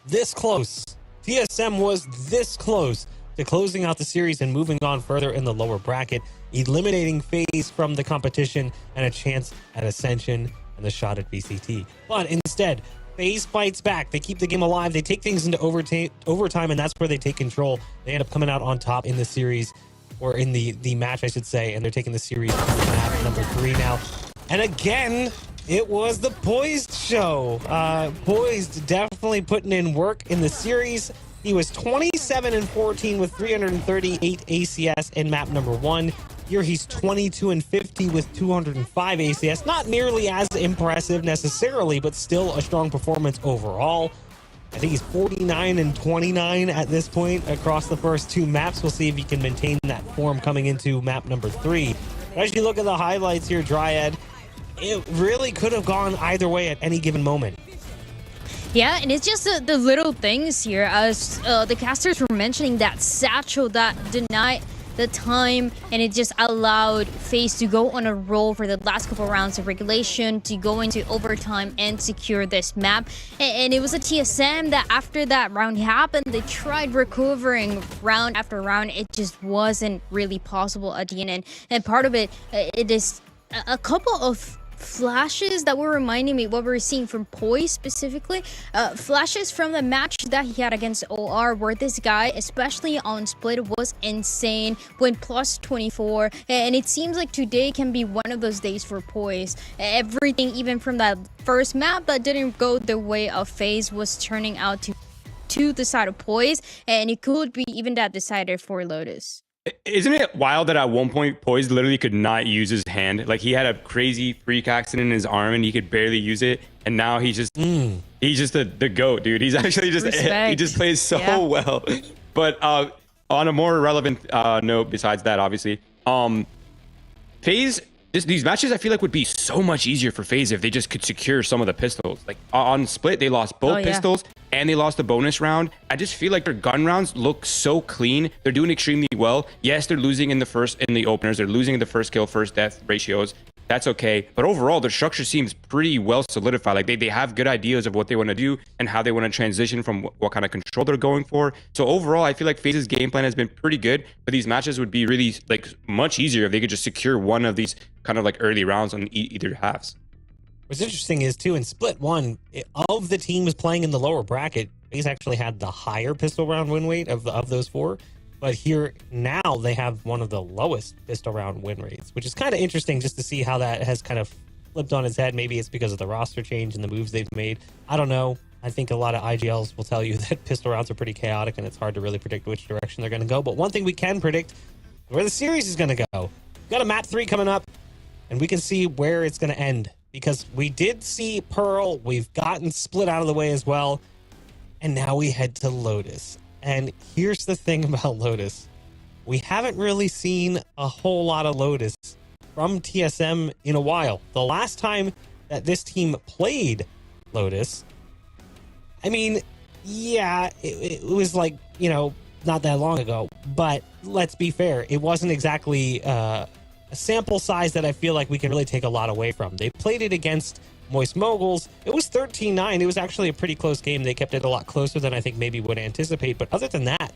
this close. TSM was this close to closing out the series and moving on further in the lower bracket, eliminating FaZe from the competition and a chance at Ascension and the shot at VCT. But instead, FaZe fights back. They keep the game alive. They take things into overtime, and that's where they take control. They end up coming out on top in the series, or in the match, I should say, and they're taking the series to map number 3 now. And again, it was the Poised show. Poised definitely putting in work in the series. He was 27-14 with 338 ACS in map number 1. Here he's 22-50 with 205 ACS. Not nearly as impressive necessarily, but still a strong performance overall. I think he's 49-29 at this point across the first 2 maps. We'll see if he can maintain that form coming into map number 3. But as you look at the highlights here, Dryad, it really could have gone either way at any given moment. Yeah, and it's just the little things here, as the casters were mentioning, that satchel that denied the time, and it just allowed FaZe to go on a roll for the last couple rounds of regulation, to go into overtime and secure this map. And it was a TSM that after that round happened, they tried recovering round after round. It just wasn't really possible at the end. And part of it, it is a couple of flashes that were reminding me what we were seeing from Poise specifically. Flashes from the match that he had against OR, where this guy, especially on split, was insane, went plus 24, and it seems like today can be one of those days for Poise. Everything, even from that first map that didn't go the way of FaZe, was turning out to the side of Poise, and it could be even that decider for Lotus. Isn't it wild that at one point Poise literally could not use his hand? Like, he had a crazy freak accident in his arm and he could barely use it, and now he's just the GOAT, dude. He's actually just he just plays so well. But on a more relevant note, besides that, obviously, FaZe, these matches I feel like would be so much easier for FaZe if they just could secure some of the pistols. Like on split, they lost both pistols and they lost the bonus round. I just feel like their gun rounds look so clean. They're doing extremely well. Yes, they're losing in the openers. They're losing in the first kill, first death ratios. That's okay. But overall, their structure seems pretty well solidified. Like they have good ideas of what they want to do and how they want to transition from what kind of control they're going for. So overall, I feel like FaZe's game plan has been pretty good, but these matches would be really like much easier if they could just secure one of these kind of like early rounds on either halves. What's interesting is, too, in split 1, of the teams playing in the lower bracket, FaZe actually had the higher pistol round win rate of those 4. But here now they have one of the lowest pistol round win rates, which is kind of interesting just to see how that has kind of flipped on its head. Maybe it's because of the roster change and the moves they've made. I don't know. I think a lot of IGLs will tell you that pistol rounds are pretty chaotic and it's hard to really predict which direction they're going to go. But one thing we can predict is where the series is going to go. We've got a map 3 coming up, and we can see where it's going to end. Because we did see Pearl, we've gotten split out of the way as well, and now we head to Lotus. And here's the thing about Lotus. We haven't really seen a whole lot of Lotus from TSM in a while. The last time that this team played Lotus, I mean, yeah, it was like, you know, not that long ago. But let's be fair, it wasn't exactly a sample size that I feel like we can really take a lot away from. They played it against Moist Moguls. It was 13-9. It was actually a pretty close game. They kept it a lot closer than I think maybe would anticipate. But other than that,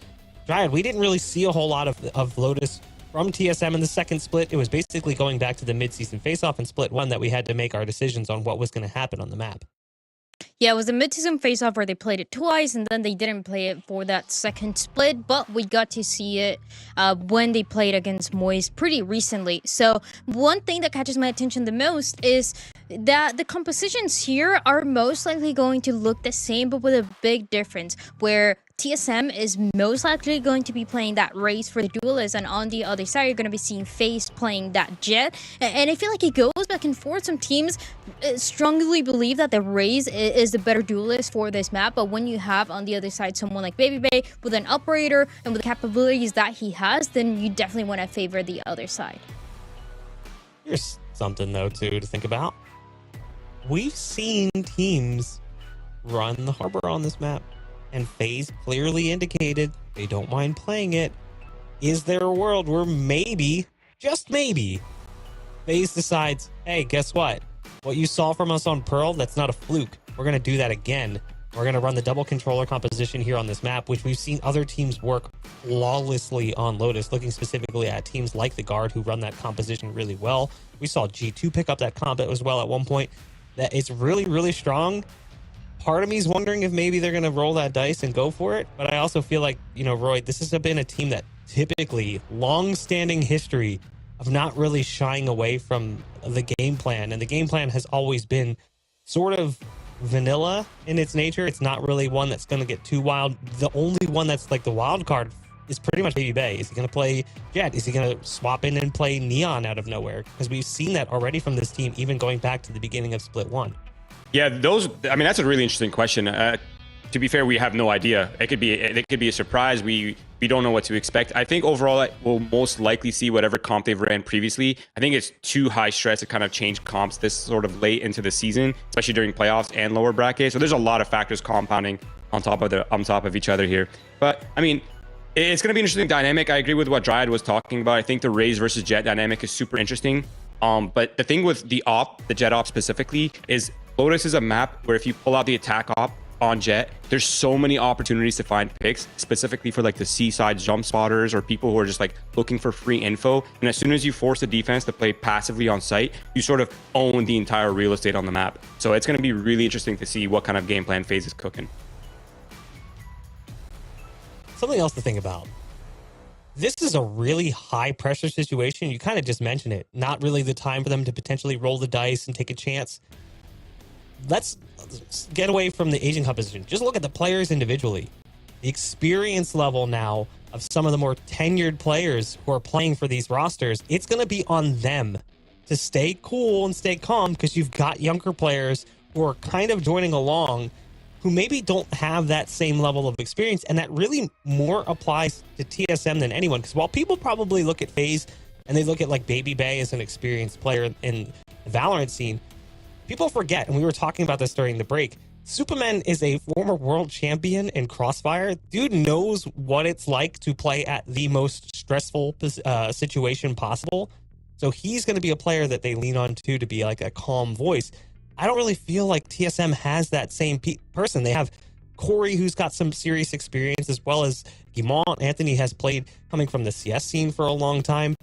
Dryad, we didn't really see a whole lot of Lotus from TSM in the second split. It was basically going back to the mid-season face-off in split 1 that we had to make our decisions on what was going to happen on the map. Yeah, it was a mid-season face-off where they played it twice, and then they didn't play it for that second split, but we got to see it when they played against Moist pretty recently. So one thing that catches my attention the most is that the compositions here are most likely going to look the same, but with a big difference, where TSM is most likely going to be playing that Raze for the duelist, and on the other side, you're going to be seeing FaZe playing that Jet. And I feel like it goes back and forth. Some teams strongly believe that the Raze is the better duelist for this map, but when you have on the other side someone like Baby Bay with an operator and with the capabilities that he has, then you definitely want to favor the other side. Here's something, though, too, to think about. We've seen teams run the Harbor on this map, and FaZe clearly indicated they don't mind playing it. Is there a world where maybe, just maybe, FaZe decides, hey, guess what? What you saw from us on Pearl, that's not a fluke. We're going to do that again. We're going to run the double controller composition here on this map, which we've seen other teams work flawlessly on Lotus, looking specifically at teams like the Guard who run that composition really well. We saw G2 pick up that comp as well at one point. That it's really, really strong. Part of me is wondering if maybe they're going to roll that dice and go for it. But I also feel like, you know, Roy, this has been a team that typically long-standing history of not really shying away from the game plan. And the game plan has always been sort of vanilla in its nature. It's not really one that's going to get too wild. The only one that's like the wild card is pretty much Baby Bay. Is he going to play Jet? Is he going to swap in and play Neon out of nowhere? Because we've seen that already from this team, even going back to the beginning of Split 1. Yeah, I mean, that's a really interesting question. To be fair, we have no idea. It could be a surprise. We don't know what to expect. I think overall, we'll most likely see whatever comp they've ran previously. I think it's too high stress to kind of change comps this sort of late into the season, especially during playoffs and lower bracket. So there's a lot of factors compounding on top of each other here. But I mean, it's going to be an interesting dynamic. I agree with what Dryad was talking about. I think the Raze versus Jet dynamic is super interesting. But the thing with the Jet op specifically, is Lotus is a map where if you pull out the attack op on Jet, there's so many opportunities to find picks, specifically for like the seaside jump spotters or people who are just like looking for free info. And as soon as you force the defense to play passively on site, you sort of own the entire real estate on the map. So it's going to be really interesting to see what kind of game plan FaZe is cooking. Something else to think about. This is a really high pressure situation. You kind of just mentioned it. Not really the time for them to potentially roll the dice and take a chance. Let's get away from the aging composition. Just look at the players individually. The experience level now of some of the more tenured players who are playing for these rosters, it's going to be on them to stay cool and stay calm, because you've got younger players who are kind of joining along who maybe don't have that same level of experience. And that really more applies to TSM than anyone. Because while people probably look at FaZe and they look at like Baby Bay as an experienced player in the VALORANT scene, people forget, and we were talking about this during the break, Superman is a former world champion in Crossfire. Dude knows what it's like to play at the most stressful situation possible. So he's going to be a player that they lean on to be like a calm voice. I don't really feel like TSM has that same person. They have Corey, who's got some serious experience, as well as Guimont. Anthony has played coming from the CS scene for a long time.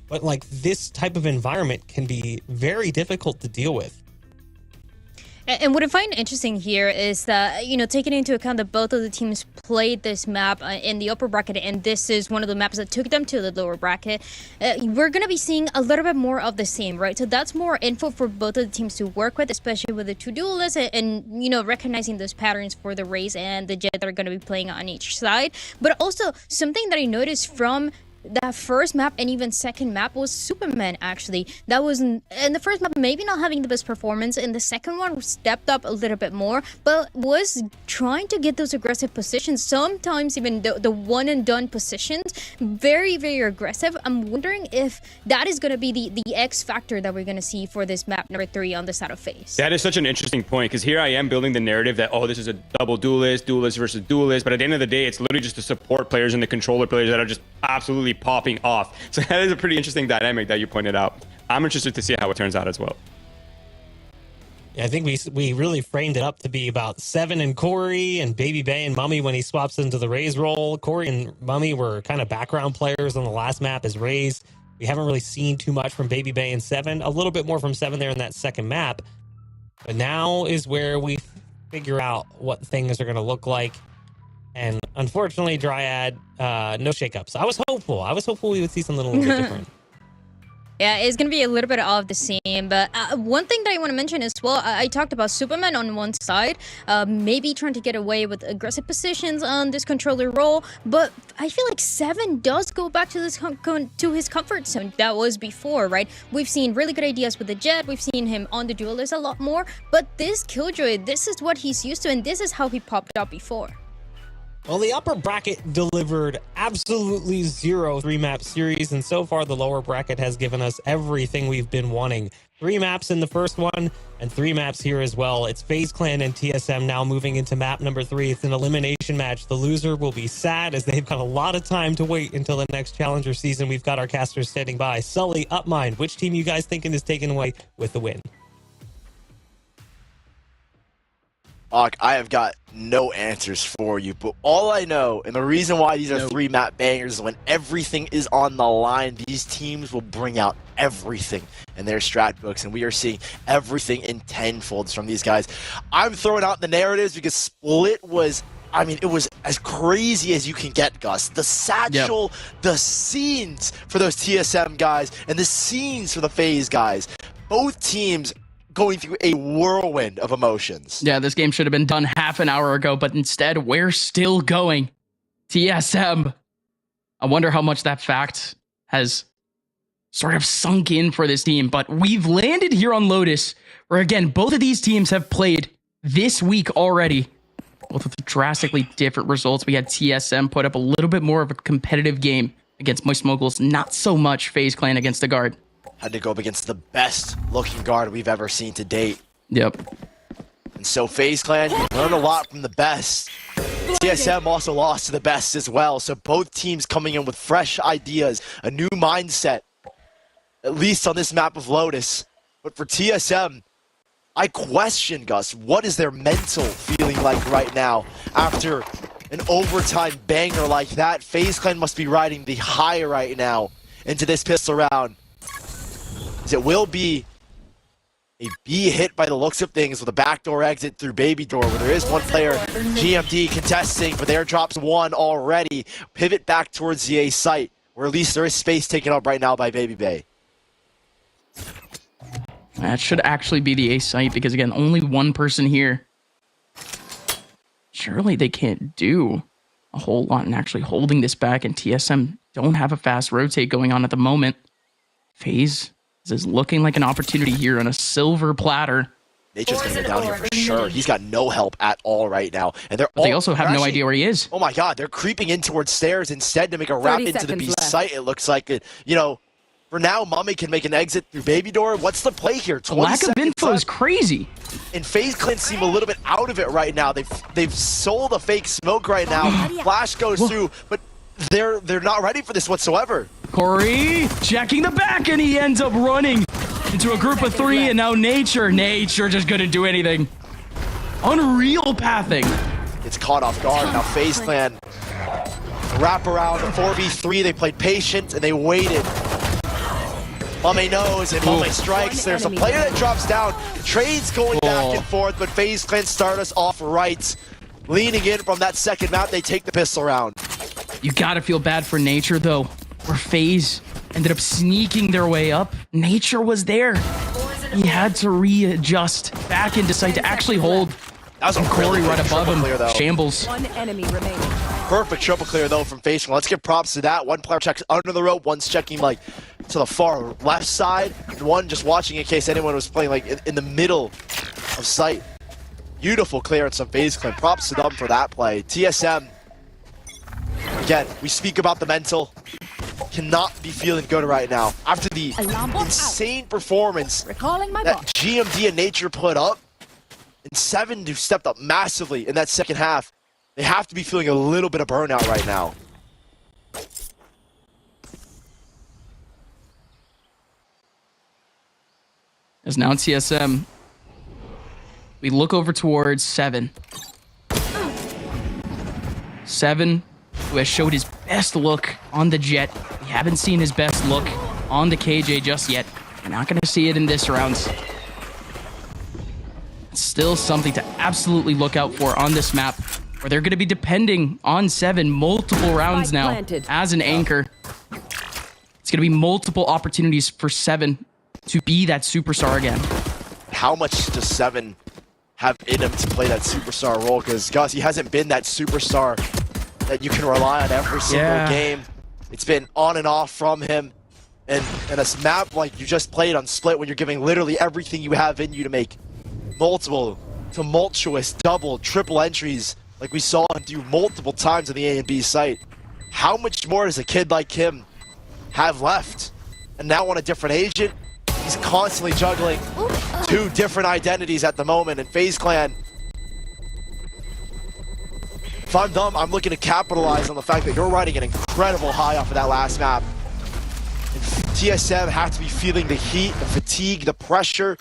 But like, this type of environment can be very difficult to deal with. And what I find interesting here is that, you know, taking into account that both of the teams played this map in the upper bracket, and this is one of the maps that took them to the lower bracket, we're going to be seeing a little bit more of the same, right? So that's more info for both of the teams to work with, especially with the two duelists and, you know, recognizing those patterns for the Raze and the Jet that are going to be playing on each side. But also, something that I noticed from that first map and even second map was Superman, actually. That was in the first map, maybe not having the best performance. In the second one, stepped up a little bit more, but was trying to get those aggressive positions, sometimes even the one and done positions. Very, very aggressive. I'm wondering if that is going to be the X factor that we're going to see for this map number 3 on the side of FaZe. That is such an interesting point, because here I am building the narrative that, oh, this is a double duelist versus duelist, but at the end of the day, it's literally just the support players and the controller players that are just absolutely popping off. So that is a pretty interesting dynamic that you pointed out. I'm interested to see how it turns out as well. Yeah, I think we really framed it up to be about Seven and Corey and Baby Bay and Mummy when he swaps into the Raze role. Corey and Mummy were kind of background players on the last map as Raze. We haven't really seen too much from Baby Bay and Seven. A little bit more from Seven there in that second map. But now is where we figure out what things are going to look like. And unfortunately, Dryad, no shakeups. I was hopeful we would see something a little bit different. Yeah, it's going to be a little bit of the same. But one thing that I want to mention as well, I talked about Superman on one side, maybe trying to get away with aggressive positions on this controller role. But I feel like Seven does go back to this to his comfort zone that was before, right? We've seen really good ideas with the Jet. We've seen him on the duelist a lot more. But this Killjoy, this is what he's used to, and this is how he popped up before. Well, the upper bracket delivered absolutely 0 3-map series, and so far the lower bracket has given us everything we've been wanting. 3 maps in the first one, and 3 maps here as well. It's FaZe Clan and TSM now moving into map number 3. It's an elimination match. The loser will be sad, as they've got a lot of time to wait until the next Challenger season. We've got our casters standing by. Sully, Upmind, which team you guys thinking is taken away with the win? I have got no answers for you, but all I know, and the reason why these are 3 map bangers, is when everything is on the line, these teams will bring out everything in their strat books, and we are seeing everything in tenfolds from these guys. I'm throwing out the narratives because Split was, I mean, it was as crazy as you can get, Gus. The satchel, the scenes for those TSM guys, and the scenes for the FaZe guys. Both teams going through a whirlwind of emotions. Yeah, this game should have been done half an hour ago, but instead, we're still going. TSM. I wonder how much that fact has sort of sunk in for this team, but we've landed here on Lotus, where again, both of these teams have played this week already. Both with drastically different results. We had TSM put up a little bit more of a competitive game against Moist Moguls, not so much FaZe Clan against the Guard. Had to go up against the best looking guard we've ever seen to date. Yep. And so FaZe Clan learned a lot from the best. TSM also lost to the best as well. So both teams coming in with fresh ideas, a new mindset, at least on this map of Lotus. But for TSM, I question, Gus, what is their mental feeling like right now after an overtime banger like that? FaZe Clan must be riding the high right now into this pistol round. As it will be a B hit by the looks of things with a backdoor exit through Baby Door, where there is one player, GMD, contesting, but there drops one already. Pivot back towards the A site, where at least there is space taken up right now by Baby Bay. That should actually be the A site, because again, only one person here. Surely they can't do a whole lot in actually holding this back, and TSM don't have a fast rotate going on at the moment. FaZe is looking like an opportunity here on a silver platter. Nature's gonna go down here for sure. He's got no help at all right now. And they also have no idea where he is. Oh my god, they're creeping in towards stairs instead to make a wrap into the B site, it looks like. You know, for now, Mummy can make an exit through Baby Door. What's the play here? The lack of info is crazy. And FaZe Clan seem a little bit out of it right now. They've sold a fake smoke right now. Flash goes through, but they're not ready for this whatsoever. Corey checking the back, and he ends up running into a group of 3, and now Nature just couldn't do anything. Unreal pathing. It's caught off guard. Now FaZe Clan wrap around the 4v3. They played patient and they waited. Mame knows and Mame strikes. There's a player that drops down. Trades going back and forth, but FaZe Clan start us off right. Leaning in from that second map, they take the pistol round. You gotta feel bad for Nature though, where FaZe ended up sneaking their way up. Nature was there. He had to readjust back into sight to actually hold. That was a Corey right above him. Clear, Shambles. One enemy remaining. Perfect triple clear though from FaZe. Let's give props to that. One player checks under the rope, one's checking like to the far left side, and one just watching in case anyone was playing like in the middle of sight. Beautiful clearance on FaZe Clan. Props to them for that play. TSM, again, we speak about the mental. Cannot be feeling good right now. After the insane performance that GMD and Nature put up, and 7 who stepped up massively in that second half, they have to be feeling a little bit of burnout right now. As now TSM, we look over towards 7. 7, who has showed his best look on the Jet. We haven't seen his best look on the KJ just yet. We're not going to see it in this round. It's still something to absolutely look out for on this map, where they're going to be depending on 7 multiple rounds now as an anchor. It's going to be multiple opportunities for 7 to be that superstar again. How much does 7 have in him to play that superstar role? Because Gus, he hasn't been that superstar that you can rely on every single game. It's been on and off from him. And a map like you just played on Split, when you're giving literally everything you have in you to make multiple, tumultuous, double, triple entries like we saw him do multiple times on the A and B site. How much more does a kid like him have left? And now on a different agent, he's constantly juggling 2 different identities at the moment. And FaZe Clan, if I'm dumb, I'm looking to capitalize on the fact that you're riding an incredible high off of that last map. And TSM have to be feeling the heat, the fatigue, the pressure.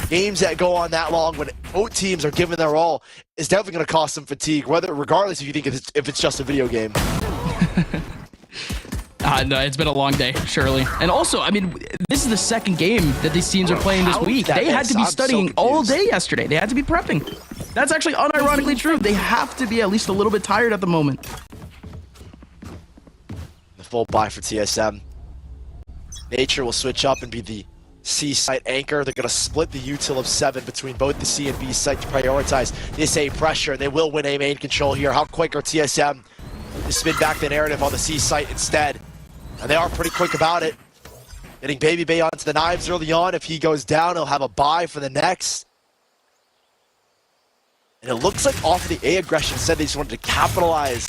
games that go on that long when both teams are giving their all is definitely going to cause some fatigue, regardless if you think if it's just a video game. No, it's been a long day, surely. And also, I mean, this is the second game that these teams are playing this week. They had to be studying all day yesterday. They had to be prepping. That's actually unironically true. They have to be at least a little bit tired at the moment. The full buy for TSM. Nature will switch up and be the C site anchor. They're going to split the util of 7 between both the C and B site to prioritize this A pressure. They will win A main control here. How quick are TSM to spin back the narrative on the C site instead? And they are pretty quick about it. Getting Baby Bay onto the knives early on. If he goes down, he'll have a buy for the next. And it looks like off of the A aggression said they just wanted to capitalize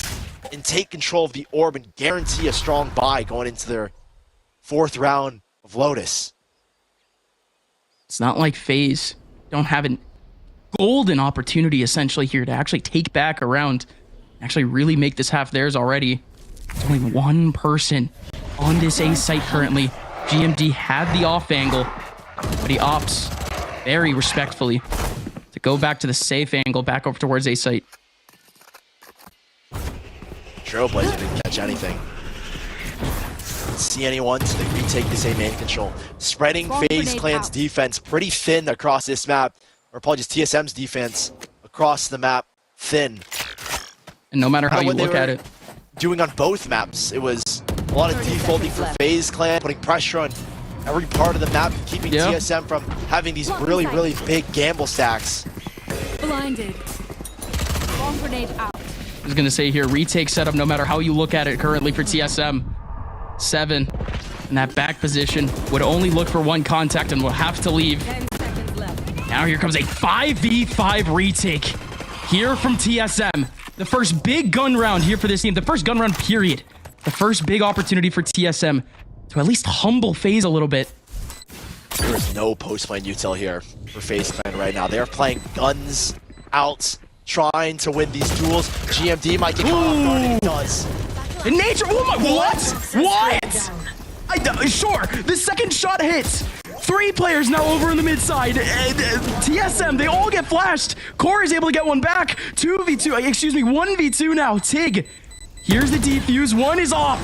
and take control of the orb and guarantee a strong buy going into their 4th round of Lotus. It's not like FaZe don't have a golden opportunity essentially here to actually take back a round, actually really make this half theirs already. There's only one person on this A site currently. GMD had the off angle, but he opts very respectfully to go back to the safe angle, back over towards A site. Trailblazer didn't catch anything. Didn't see anyone, so they retake this A main control. Spreading FaZe Clan's defense pretty thin across this map. Or apologies, TSM's defense across the map, thin. And no matter how you look at it. Doing on both maps, it was a lot of defaulting for FaZe Clan, putting pressure on every part of the map, keeping TSM from having these really, really big gamble stacks. Blinded. Bomb grenade out. I was gonna say here, retake setup, no matter how you look at it currently for TSM. 7 in that back position would only look for one contact and will have to leave. 10 seconds left. Now here comes a 5v5 retake here from TSM. The first big gun round here for this team. The first gun round, period. The first big opportunity for TSM to at least humble FaZe a little bit. There is no post-lane util here for FaZe Clan right now. They are playing guns out, trying to win these duels. GMD might get caught off guard, and he does. In nature, oh my, what? Sure, the second shot hits. 3 players now over in the mid side. TSM, they all get flashed. Core is able to get one back. 1v2 now. Tig, here's the defuse. 1 is off.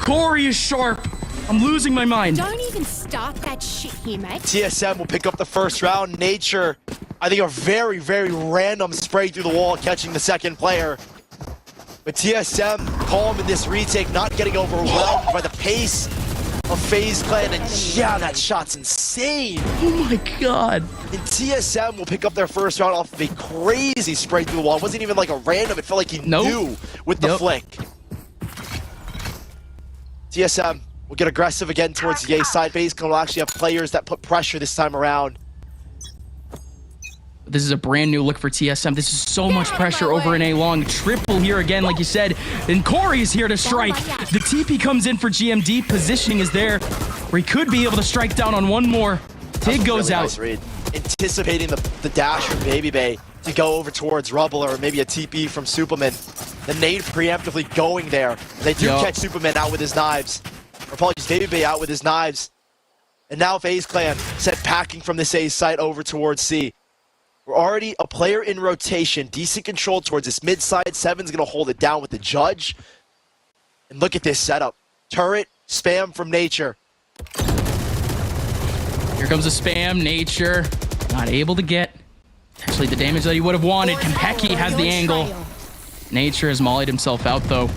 Corey is sharp. I'm losing my mind. Don't even start that shit here, mate. TSM will pick up the first round. Nature, I think a very, very random spray through the wall, catching the second player. But TSM calm in this retake, not getting overwhelmed by the pace of FaZe Clan, and yeah, that shot's insane. Oh my god. And TSM will pick up their first round off of a crazy spray through the wall. It wasn't even like a random, it felt like he knew with the flick. TSM will get aggressive again towards the A side. FaZe Clan will actually have players that put pressure this time around. This is a brand new look for TSM. This is so much pressure over an A long. Triple here again, like you said. And Corey is here to strike. The TP comes in for GMD. Positioning is there, where he could be able to strike down on one more. Tig goes out. Nice read. Anticipating the dash from Baby Bay to go over towards Rubble, or maybe a TP from Superman. The nade preemptively going there. They do catch Superman out with his knives. Or apologies, Baby Bay out with his knives. And now FaZe Clan sent packing from this A site over towards C. We're already a player in rotation, decent control towards this mid side. 7's gonna hold it down with the judge. And look at this setup. Turret, spam from Nature. Here comes a spam. Nature not able to get actually the damage that he would have wanted. Kempeki has the angle. Nature has mollied himself out though.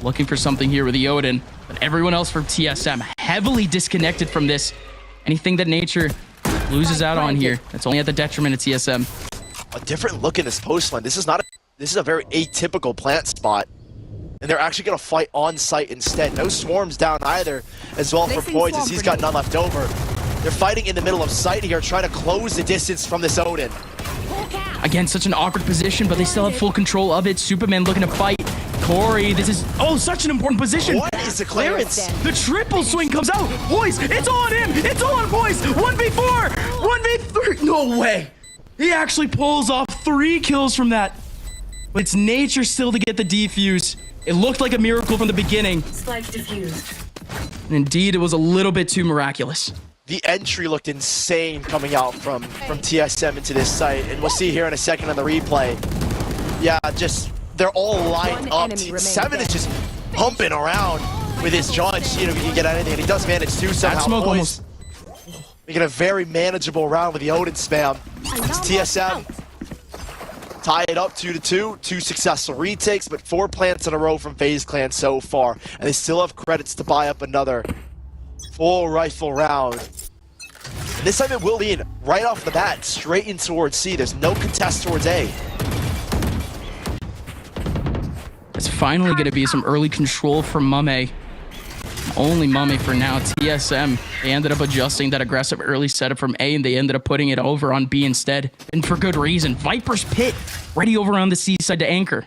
Looking for something here with the Odin. But everyone else from TSM heavily disconnected from this. Anything that Nature loses out on here, that's only at the detriment of TSM. A different look in this post line. This is a very atypical plant spot. And they're actually gonna fight on site instead. No swarms down either, as well for Poise, as he's got none left over. They're fighting in the middle of site here, trying to close the distance from this Odin. Again, such an awkward position, but they still have full control of it. Superman looking to fight. Corey, this is, such an important position. What is the clearance? The triple swing comes out. Boys, it's on him. It's on, boys. 1v4, 1v3. No way. He actually pulls off 3 kills from that. But it's Nature still to get the defuse. It looked like a miracle from the beginning. Spike defused. And indeed, it was a little bit too miraculous. The entry looked insane coming out from TSM into this site, and we'll see here in a second on the replay. Yeah, just they're all lined up. Seven is just pumping around with his judge, seeing if he can get anything, and he does manage to somehow. That smoke almost making a very manageable round with the Odin spam. It's TSM tie it up 2-2. 2 successful retakes, but 4 plants in a row from FaZe Clan so far, and they still have credits to buy up another full rifle round. And this time it will lead right off the bat, straight in towards C. There's no contest towards A. It's finally going to be some early control from Mame. Only Mame for now. TSM, they ended up adjusting that aggressive early setup from A, and they ended up putting it over on B instead. And for good reason. Viper's Pit, ready over on the C side to anchor.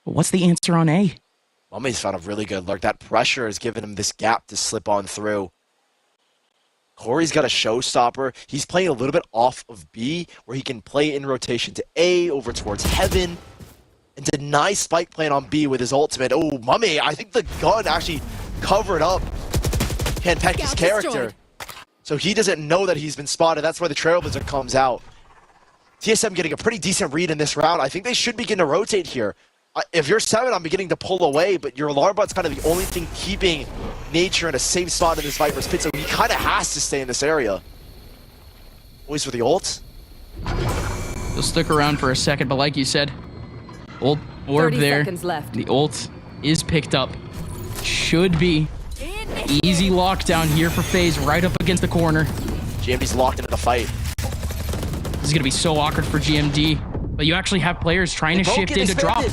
But what's the answer on A? Mame's found a really good lurk. That pressure has given him this gap to slip on through. Corey's got a showstopper. He's playing a little bit off of B, where he can play in rotation to A, over towards Heaven, and deny spike playing on B with his ultimate. Oh, Mame, I think the gun actually covered up Kanpeki's character. So he doesn't know that he's been spotted. That's why the Trailblazer comes out. TSM getting a pretty decent read in this round. I think they should begin to rotate here. If you're 7, I'm beginning to pull away, but your alarm bot's kind of the only thing keeping Nature in a safe spot in this Viper's Pit, so he kind of has to stay in this area. Always with the ult. He'll stick around for a second, but like you said, ult orb 30 there. seconds left. The ult is picked up. Should be easy lockdown here for FaZe, right up against the corner. GMD's locked into the fight. This is going to be so awkward for GMD, but you actually have players trying to shift in to drop.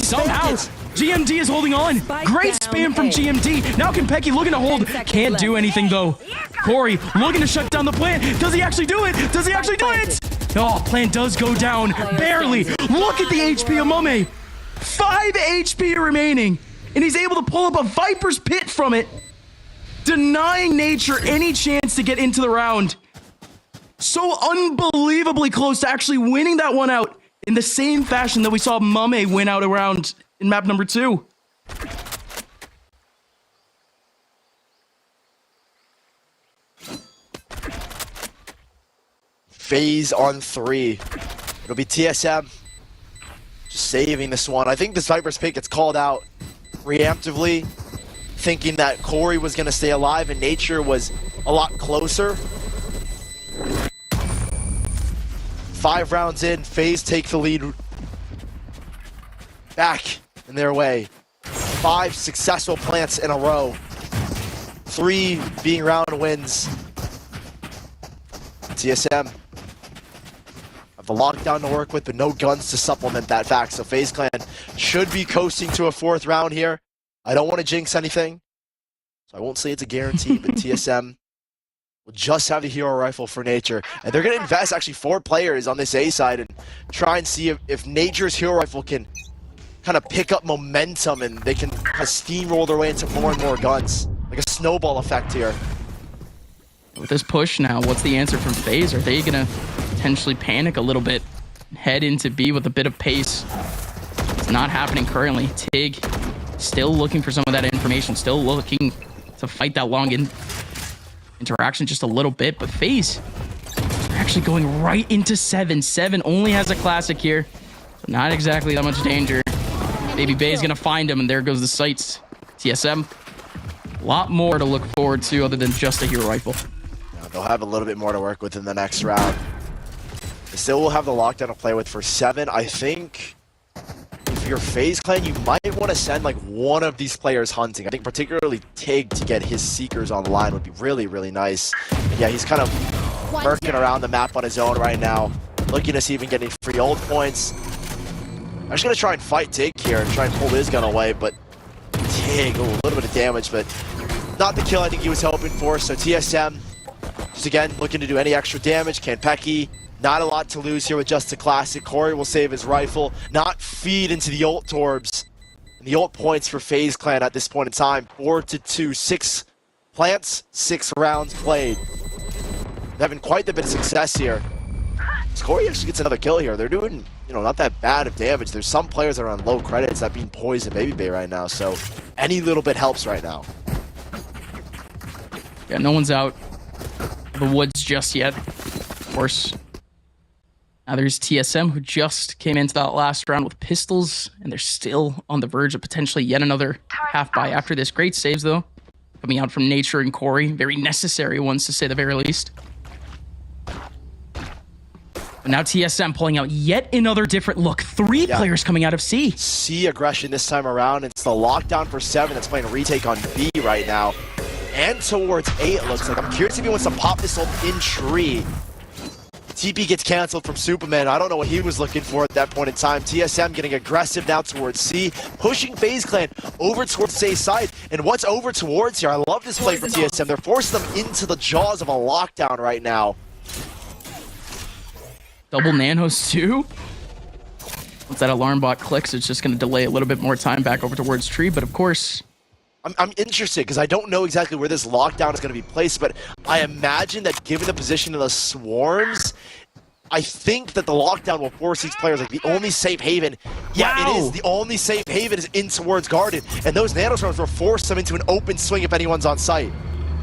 Somehow, GMD is holding on. Great spam from GMD. Now Kanpeki looking to hold. Can't do anything though. Corey looking to shut down the plant. Does he actually do it? Does he actually do it? Oh, plant does go down. Barely. Look at the HP of Mame. 5 HP remaining. And he's able to pull up a Viper's Pit from it, denying Nature any chance to get into the round. So unbelievably close to actually winning that one out in the same fashion that we saw Mame win out around in map number 2. FaZe on 3. It'll be TSM just saving this one. I think this Viper's Pit gets called out preemptively, thinking that Corey was going to stay alive and Nature was a lot closer. 5 rounds in, FaZe take the lead back in their way. 5 successful plants in a row. 3 being round wins. TSM have the lockdown to work with, but no guns to supplement that fact. So FaZe Clan should be coasting to a 4th round here. I don't want to jinx anything, so I won't say it's a guarantee, but TSM will just have the hero rifle for Nature. And they're going to invest actually 4 players on this A side and try and see if Nature's hero rifle can kind of pick up momentum and they can kind of steamroll their way into more and more guns. Like a snowball effect here. With this push now, what's the answer from FaZe? Are they going to potentially panic a little bit, head into B with a bit of pace? It's not happening currently. Tig still looking for some of that information, still looking to fight that long interaction just a little bit, but FaZe are actually going right into 7. 7 only has a classic here, so not exactly that much danger. Baby Bay's gonna find him, and there goes the sights. TSM, a lot more to look forward to other than just a hero rifle. Now, they'll have a little bit more to work with in the next round. They still will have the lockdown to play with for 7. I think if you're FaZe Clan, you might want to send like one of these players hunting. I think particularly Tig to get his Seekers online would be really, really nice. Yeah, he's kind of working around the map on his own right now, looking to see if he can get any free ult points. I'm just going to try and fight Tig here and try and pull his gun away, but Tig, a little bit of damage, but not the kill I think he was hoping for. So TSM, just again, looking to do any extra damage. Kanpeki, not a lot to lose here with just a classic. Corey will save his rifle, not feed into the ult torbs. And the ult points for FaZe Clan at this point in time, 4-2, 6 plants, 6 rounds played. They're having quite a bit of success here. Corey actually gets another kill here. They're doing, not that bad of damage. There's some players that are on low credits that being poised in Baby Bay right now. So Any little bit helps right now. Yeah, no one's out of the woods just yet. Of course. Now there's TSM, who just came into that last round with pistols, and they're still on the verge of potentially yet another half buy after this. Great saves, though, coming out from Nature and Corey. Very necessary ones, to say the very least. But now TSM pulling out yet another different look. Three players coming out of C. C aggression this time around. It's the lockdown for 7 that's playing a retake on B right now. And towards A, it looks like. I'm curious if he wants to pop this in tree. TP gets canceled from Superman. I don't know what he was looking for at that point in time. TSM getting aggressive now towards C, pushing FaZe Clan over towards A side. And what's over towards here? I love this play for TSM. They're forcing them into the jaws of a lockdown right now. Double nanos too. Once that alarm bot clicks, it's just going to delay a little bit more time back over towards tree. But of course, I'm interested because I don't know exactly where this lockdown is going to be placed, but I imagine that given the position of the swarms, I think that the lockdown will force these players, like the only safe haven, it is, the only safe haven is in towards Garden, and those nanoswarms will force them into an open swing if anyone's on site.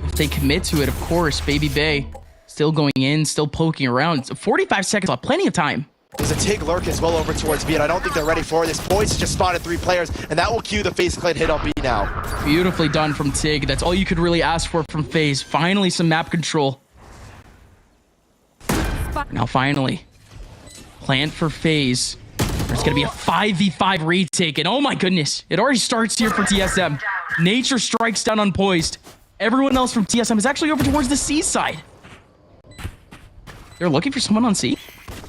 If they commit to it, of course, Baby Bay still going in, still poking around. 45 seconds left, plenty of time. There's a Tig lurk as well over towards B, and I don't think they're ready for this. Boys just spotted 3 players, and that will cue the FaZe Clan hit on B now. Beautifully done from Tig. That's all you could really ask for from FaZe. Finally, some map control. Now, finally, plant for FaZe. There's going to be a 5v5 retake, and oh my goodness, it already starts here for TSM. Nature strikes down unpoised. Everyone else from TSM is actually over towards the C side. They're looking for someone on C.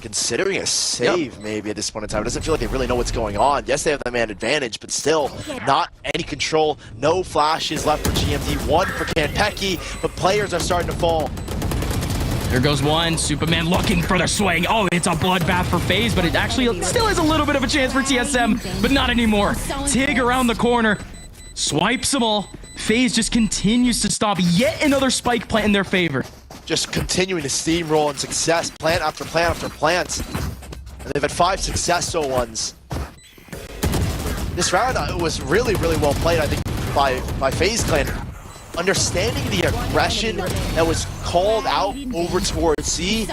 Considering a save maybe at this point in time. It doesn't feel like they really know what's going on. Yes, they have the man advantage, but still not any control. No flashes left for GMD. 1 for Kanpeki, but players are starting to fall. There goes one. Superman looking for the swing. Oh, it's a bloodbath for FaZe, but it actually still has a little bit of a chance for TSM, but not anymore. Tig around the corner. Swipes them all. FaZe just continues to stop yet another spike plant in their favor. Just continuing to steamroll and success, plant after plant after plant. And they've had 5 successful ones. This round was really, really well played, I think, by FaZe Clan. Understanding the aggression that was called out over towards C,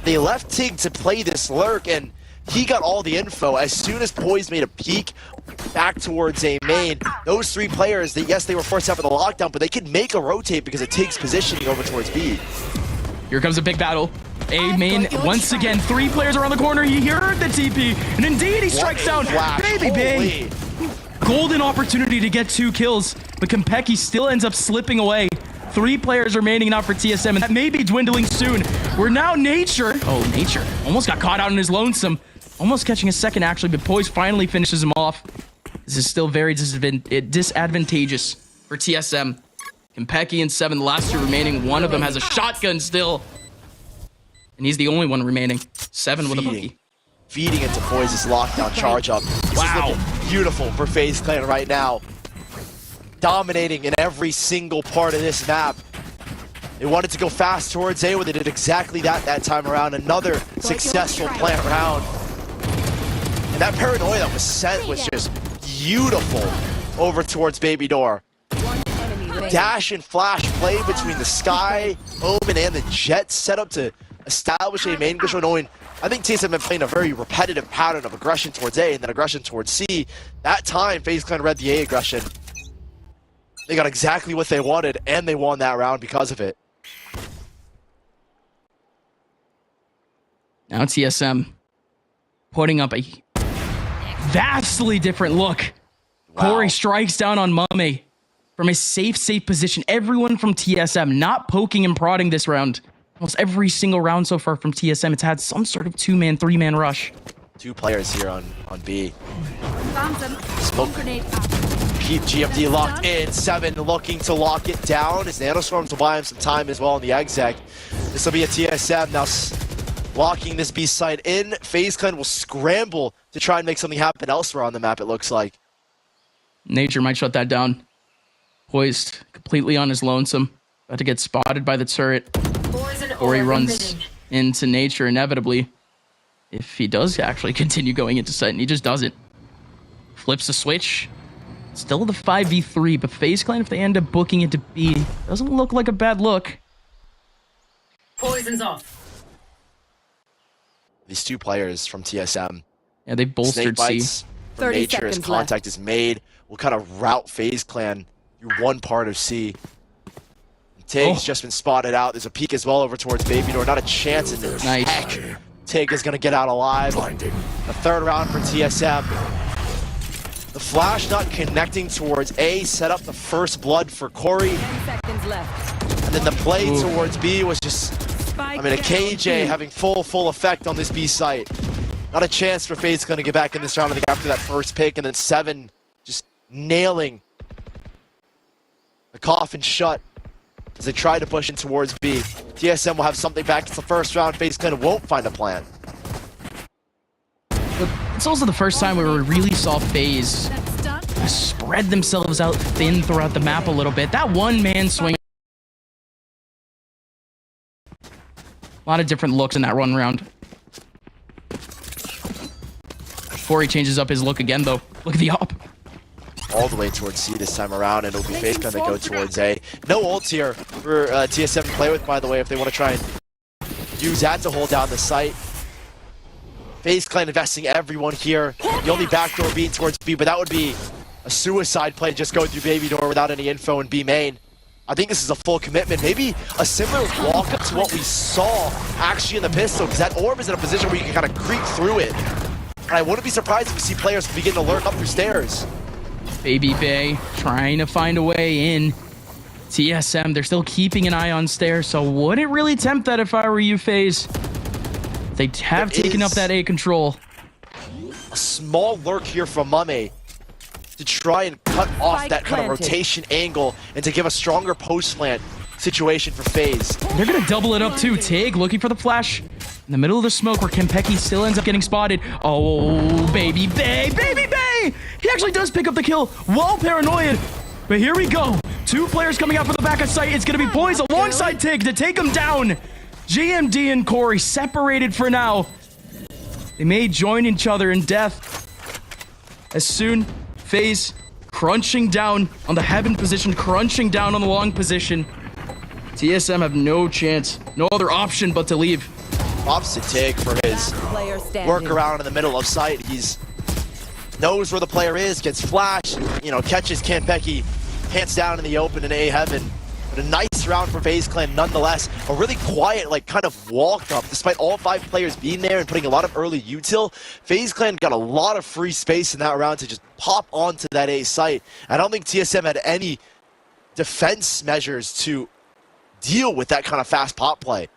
they left Tig to play this lurk, and he got all the info. As soon as Poise made a peek back towards A main, those 3 players, yes, they were forced out for the lockdown, but they could make a rotate because of Tig's positioning over towards B. Here comes a big battle. A main, once again, 3 players around the corner. He heard the TP, and indeed he strikes down Baby Bay. Golden opportunity to get 2 kills, but Kanpeki still ends up slipping away. 3 players remaining now for TSM, and that may be dwindling soon. We're now Nature. Oh, Nature almost got caught out in his lonesome. Almost catching a second, actually, but Poise finally finishes him off. This is still very disadvantageous for TSM. Kanpeki and 7, the last 2 remaining. One of them has a shotgun still. And he's the only one remaining. 7 with a monkey. Feeding into Poise's lockdown charge up. This is looking beautiful for FaZe Clan right now. Dominating in every single part of this map. They wanted to go fast towards A, where they did exactly that time around. Another successful plant round. And that paranoia that was sent was just beautiful over towards Baby Door. Dash and flash play between the Sky, Omen, and the Jet set up to establish a main control, knowing I think TSM have been playing a very repetitive pattern of aggression towards A and then aggression towards C. That time, FaZe Clan read the A aggression. They got exactly what they wanted, and they won that round because of it. Now TSM putting up a vastly different look. Wow. Corey strikes down on Mame from a safe position. Everyone from TSM not poking and prodding this round. Almost every single round so far from TSM, it's had some sort of 2-man, 3-man rush. 2 players here on B. Smoke. Keep GMD locked in. 7 looking to lock it down. His nanoswarms will buy him some time as well on the exec. This will be a TSM now locking this B side in. FaZe Clan will scramble to try and make something happen elsewhere on the map, it looks like. Nature might shut that down. Poised completely on his lonesome. About to get spotted by the turret. Corey runs into Nature inevitably. If he does actually continue going into site, and he just doesn't. Flips the switch. Still the 5v3, but FaZe Clan, if they end up booking it to B, doesn't look like a bad look. Poison's off. These two players from TSM. Yeah, they bolstered Snake C. bites from 30 nature as seconds contact is made. We'll kind of route FaZe Clan through one part of C. Tig's just been spotted out. There's a peek as well over towards Baby Door. Not a chance in this. Nice. Heck, Tig is going to get out alive. The third round for TSM. The flash not connecting towards A set up the first blood for Corey. 10 seconds left. And then the play towards B was just, I mean, a KJ having full effect on this B site. Not a chance for FaZe going to get back in this round, I think, after that first pick. And then 7 just nailing the coffin shut as they try to push in towards B. TSM will have something back. It's the first round. FaZe Clan won't find a plan. But it's also the first time where we really saw FaZe That's done. spread themselves out thin throughout the map a little bit. That one-man swing. A lot of different looks in that one round. Corey changes up his look again, though. Look at the op. All the way towards C this time around, and it'll be FaZe Clan that go towards A. No ults here for TSM to play with, by the way, if they want to try and use that to hold down the site. FaZe Clan investing everyone here. The only backdoor being towards B, but that would be a suicide play, just go through Baby Door without any info in B main. I think this is a full commitment, maybe a similar walk-up to what we saw actually in the pistol, because that orb is in a position where you can kind of creep through it. And I wouldn't be surprised if we see players begin to lurk up through stairs. Baby Bay trying to find a way in. TSM, they're still keeping an eye on stairs, so wouldn't really tempt that if I were you, FaZe. They have taken up that A control. A small lurk here from Mame to try and cut off Spike that kind of planted. rotation angle and to give a stronger post plant situation for FaZe. They're gonna double it up too. Tig looking for the flash in the middle of the smoke where Kempeki still ends up getting spotted. Oh, Baby Bay, Baby Bay! He actually does pick up the kill while paranoid. But here we go. 2 players coming out for the back of sight. It's gonna be Poise alongside Tig to take him down. GMD and Corey separated for now. They may join each other in death. As soon, FaZe crunching down on the heaven position, crunching down on the long position. TSM have no chance, no other option but to leave. Props to Tig for his Player standing. work around in the middle of sight. He's knows where the player is, gets flash, you know, catches Kempeki, hands down in the open in A heaven. But a nice round for FaZe Clan nonetheless. A really quiet, like, kind of walk up, despite all 5 players being there and putting a lot of early util. FaZe Clan got a lot of free space in that round to just pop onto that A site. I don't think TSM had any defense measures to deal with that kind of fast pop play.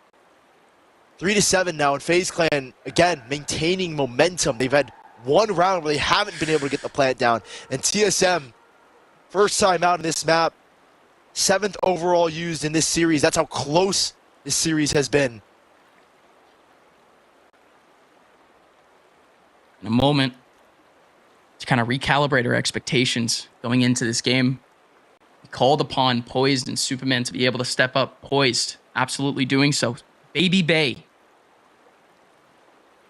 3-7 now, and FaZe Clan, again, maintaining momentum. They've had one round where they haven't been able to get the plant down. And TSM, first time out in this map, 7th overall used in this series. That's how close this series has been. In a moment to kind of recalibrate our expectations going into this game. We called upon Poised and Superman to be able to step up. Poised, absolutely doing so. Baby Bay.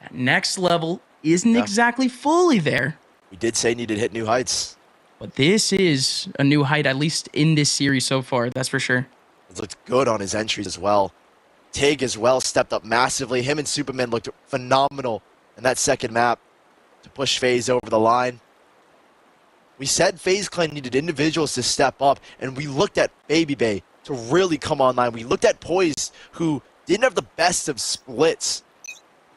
That next level isn't exactly fully there. We did say needed to hit new heights. But this is a new height, at least in this series so far, that's for sure. It looked good on his entries as well. Tig as well stepped up massively. Him and Superman looked phenomenal in that second map to push FaZe over the line. We said FaZe Clan needed individuals to step up, and we looked at Baby Bay to really come online. We looked at Poise, who didn't have the best of splits,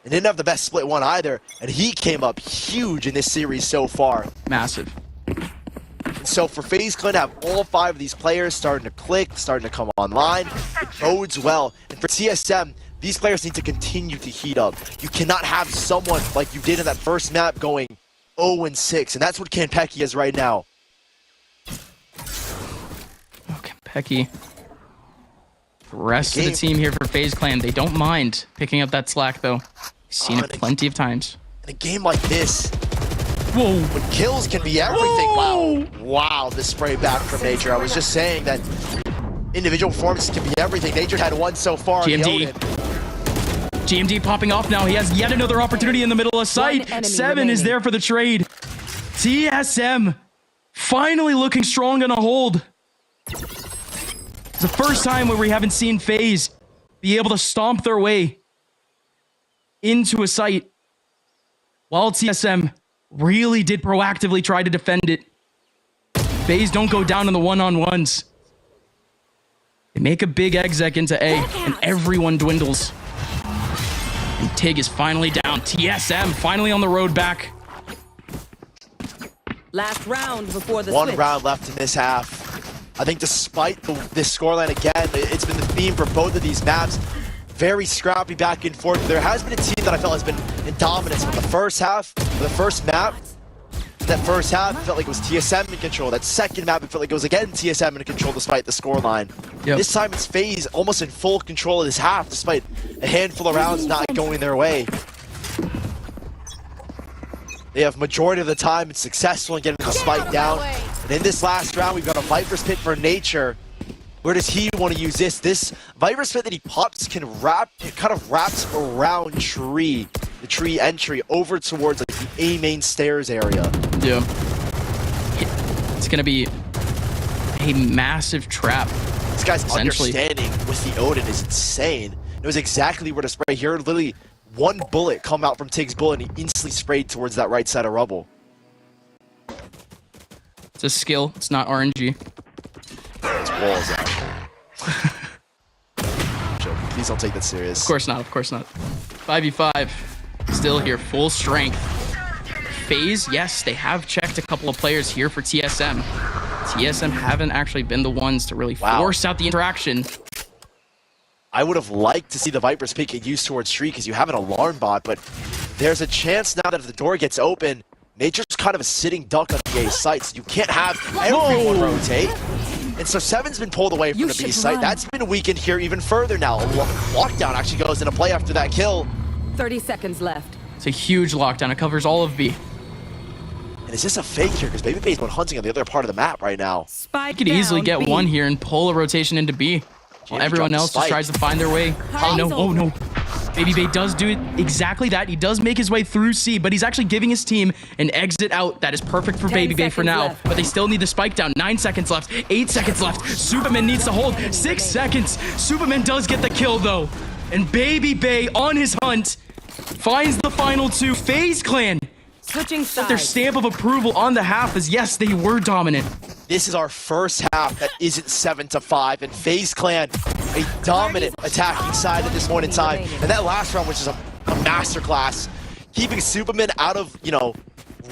and didn't have the best split one either, and he came up huge in this series so far. Massive. So for FaZe Clan to have all 5 of these players starting to click, starting to come online, it bodes well. And for TSM, these players need to continue to heat up. You cannot have someone like you did in that first map going 0-6, and that's what Kempeki is right now. Oh, Kempeki. The rest of the team here for FaZe Clan, they don't mind picking up that slack, though. Seen it plenty of times. In a game like this, whoa, when kills can be everything. Wow. Wow, the spray back from Nature. I was just saying that individual performance can be everything. Nature had one so far. GMD. GMD popping off now. He has yet another opportunity in the middle of sight. 7 is there for the trade. TSM finally looking strong on a hold. It's the first time where we haven't seen FaZe be able to stomp their way into a site, while TSM really did proactively try to defend it. FaZe don't go down in the one-on-ones. They make a big exec into A, and everyone dwindles. And Tig is finally down. TSM finally on the road back. Last round before the One switch. round left in this half. I think despite this scoreline again, it's been the theme for both of these maps. Very scrappy back and forth. There has been a team that I felt has been in dominance from the first half, the first map. That first half, it felt like it was TSM in control. That second map, it felt like it was again TSM in control despite the scoreline. Yep. This time it's FaZe almost in full control of this half despite a handful of rounds not going their way. They have majority of the time been successful in getting the spike down. And in this last round, we've got a Viper's Pit for Nature. Where does he want to use this? This Viper's Pit that he pops can wrap, it kind of wraps around tree, the tree entry over towards like the A main stairs area. Yeah. It's gonna be a massive trap. This guy's Essentially. understanding with the Odin is insane. It knows exactly where to spray here. Literally one bullet come out from Tig's bullet and he instantly sprayed towards that right side of rubble. It's a skill. It's not RNG. It's walls out. Joking. Please don't take that serious. Of course not. Of course not. 5v5. Still here. Full strength. FaZe, yes, they have checked a couple of players here for TSM. TSM haven't actually been the ones to really force out the interaction. I would have liked to see the Viper's Pit get used towards tree because you have an alarm bot, but there's a chance now that if the door gets open, Nature's kind of a sitting duck on the A site, so you can't have everyone rotate. And so Seven's been pulled away from the B site. That's been weakened here even further now. Lockdown actually goes into play after that kill. 30 seconds left. It's a huge lockdown. It covers all of B. And is this a fake here? Because Babyface went hunting on the other part of the map right now. Spike Could easily down, get B. one here and pull a rotation into B. While everyone else just tries to find their way. Oh no, oh no. Baby Bay does do it exactly that. He does make his way through C, but he's actually giving his team an exit out that is perfect for Baby Bay for now. Left. But they still need the spike down. 9 seconds left, 8 seconds left. Superman needs to hold 6 seconds. Superman does get the kill though. And Baby Bay on his hunt finds the final two. FaZe Clan Switching put their sides. stamp of approval on the half as yes, they were dominant. This is our first half that isn't 7-5, and FaZe Clan, a dominant attacking side at this point in time. And that last round, which is a masterclass, keeping Superman out of,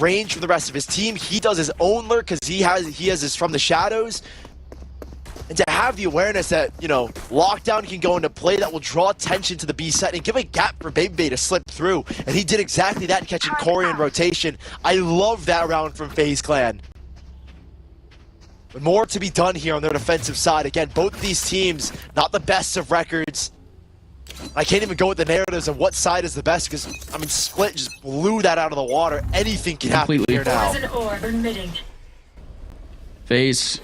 range from the rest of his team. He does his own lurk because he has his from the shadows. And to have the awareness that, lockdown can go into play that will draw attention to the B set and give a gap for Baby Bay to slip through. And he did exactly that, catching Corey in rotation. I love that round from FaZe Clan. But more to be done here on their defensive side. Again, both of these teams, not the best of records. I can't even go with the narratives of what side is the best because, Split just blew that out of the water. Anything can happen here now. FaZe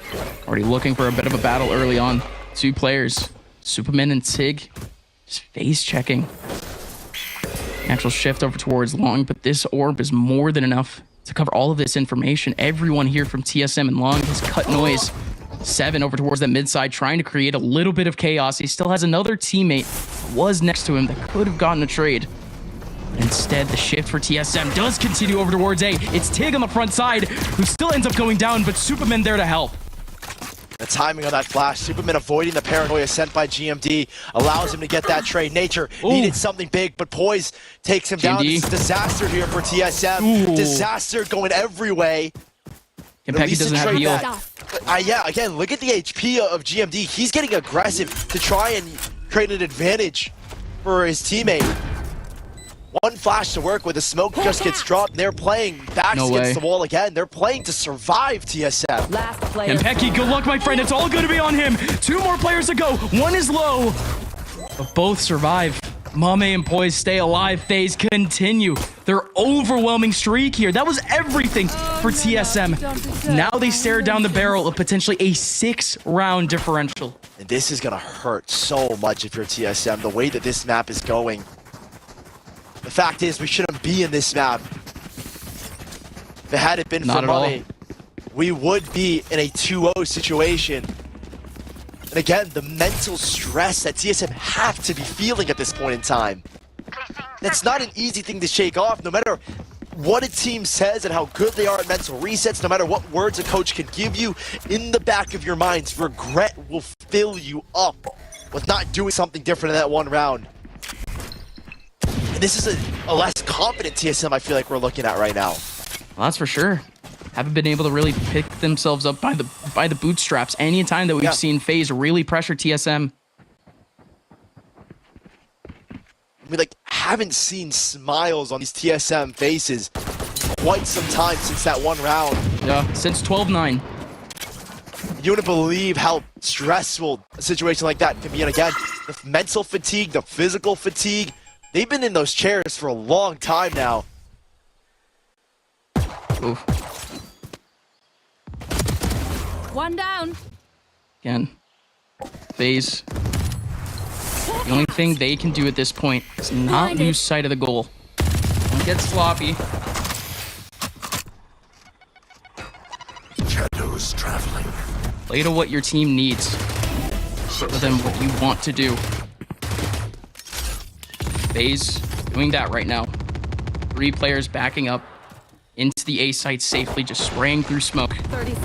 already looking for a bit of a battle early on. 2 players, Superman and Tig, just FaZe checking. Actual shift over towards Long, but this orb is more than enough to cover all of this information. Everyone here from TSM and Long has cut noise. 7 over towards that mid side, trying to create a little bit of chaos. He still has another teammate that was next to him that could have gotten a trade. Instead, the shift for TSM does continue over towards A. It's Tig on the front side, who still ends up going down, but Superman there to help. The timing of that flash, Superman avoiding the paranoia sent by GMD, allows him to get that trade. Nature needed something big, but Poise takes him down. It's a disaster here for TSM. Disaster going every way. And Pecky doesn't have heal. Yeah, again, look at the HP of GMD. He's getting aggressive to try and create an advantage for his teammate. One flash to work with, the smoke just gets dropped. They're playing backs against the wall again. They're playing to survive, TSM. Last player. And Pecky, good luck, my friend. It's all going to be on him. 2 more players to go. 1 is low, but both survive. Mame and Poise stay alive. FaZe continue their overwhelming streak here. That was everything for TSM. Now they stare down the barrel of potentially a 6-round differential. And this is going to hurt so much if you're TSM, the way that this map is going. The fact is, we shouldn't be in this map. If it had been for Mame, we would be in a 2-0 situation. And again, the mental stress that TSM have to be feeling at this point in time. That's not an easy thing to shake off, no matter what a team says and how good they are at mental resets, no matter what words a coach can give you, in the back of your minds, regret will fill you up with not doing something different in that one round. And this is a less confident TSM I feel like we're looking at right now. Well, that's for sure. Haven't been able to really pick themselves up by the bootstraps any time that we've seen FaZe really pressure TSM. We haven't seen smiles on these TSM faces quite some time since that one round. Yeah, since 12-9. You wouldn't believe how stressful a situation like that can be. And again, the mental fatigue, the physical fatigue, they've been in those chairs for a long time now. Oof. One down. Again, FaZe. The only thing they can do at this point is not lose sight of the goal. Don't get sloppy. Shadows traveling. Play to what your team needs, rather than what you want to do. FaZe doing that right now. 3 players backing up into the A site safely, just spraying through smoke.